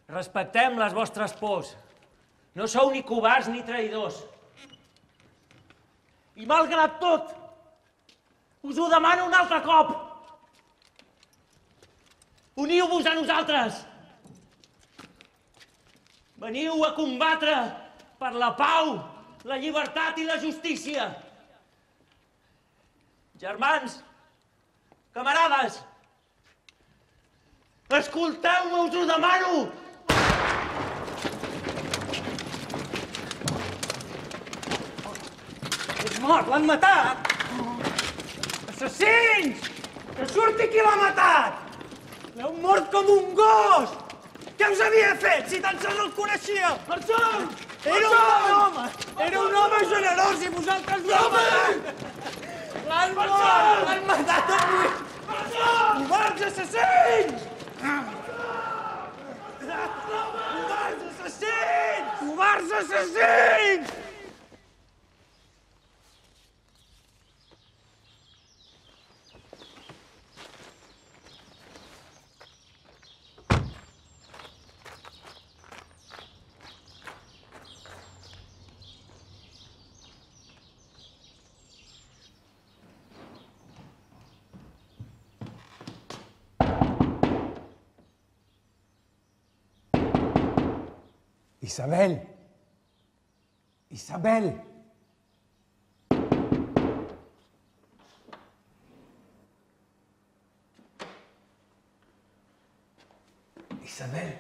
respectem les vostres pors. No sou ni covards ni traïdors. I malgrat tot, us ho demano un altre cop. Uniu-vos a nosaltres. Veniu a combatre per la pau, la llibertat i la justícia. Germans, camarades, escolteu-me, us ho demano! És mort, l'han matat! Assassins! Que surti qui l'ha matat! L'heu mort com un gos! Què us havia fet, si tan sols el coneixia? Marxant! Era un home generós i vosaltres l'heu matat! L'han mort! L'han matat avui! Covards assassins! Covards assassins! Covards assassins! Isabelle! Isabelle! Isabelle!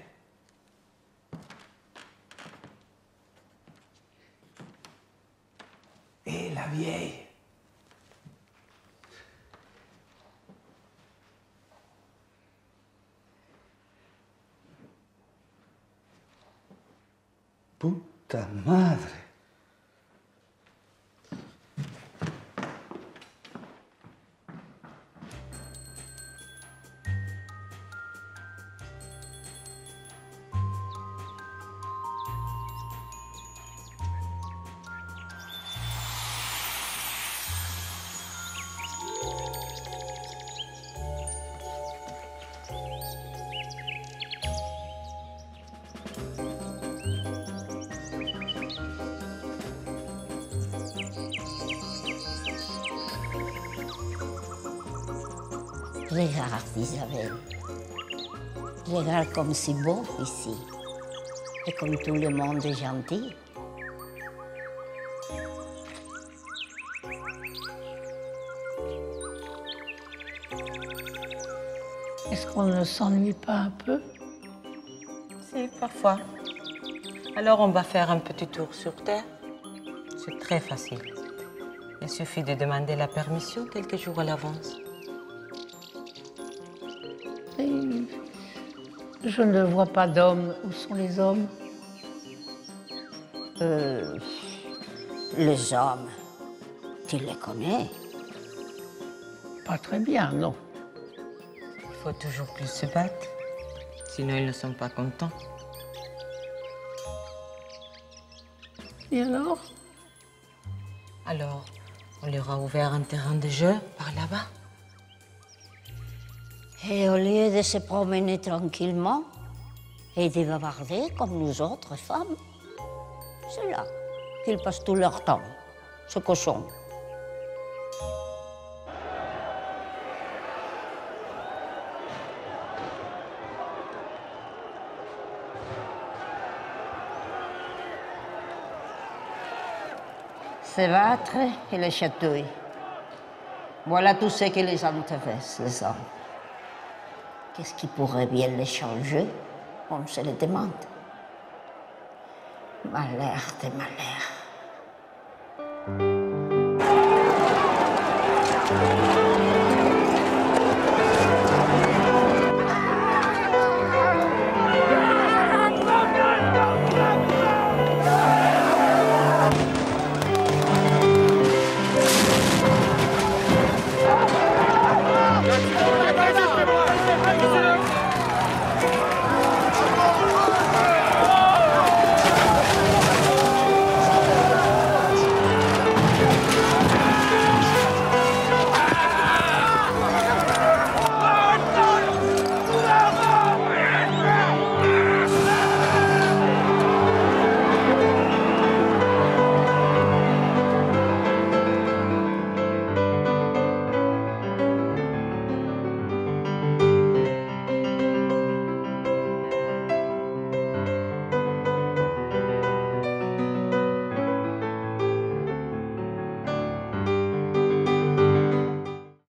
Et la vieille! Puta madre. Regarde, Isabelle. Regarde comme c'est beau ici. Et comme tout le monde est gentil. Est-ce qu'on ne s'ennuie pas un peu? Si, parfois. Alors on va faire un petit tour sur Terre. C'est très facile. Il suffit de demander la permission quelques jours à l'avance. Je ne vois pas d'hommes. Où sont les hommes? Les hommes, tu les connais? Pas très bien, non. Il faut toujours plus se battre. Sinon, ils ne sont pas contents. Et alors? Alors, on leur a ouvert un terrain de jeu par là-bas. Et au lieu de se promener tranquillement et de bavarder comme nous autres femmes, c'est là qu'ils passent tout leur temps, ce cochon. Se battre et les chatouilles. Voilà tout ce qui les intéresse, les hommes. Qu'est-ce qui pourrait bien les changer? On se le demande. Malheur de malheur.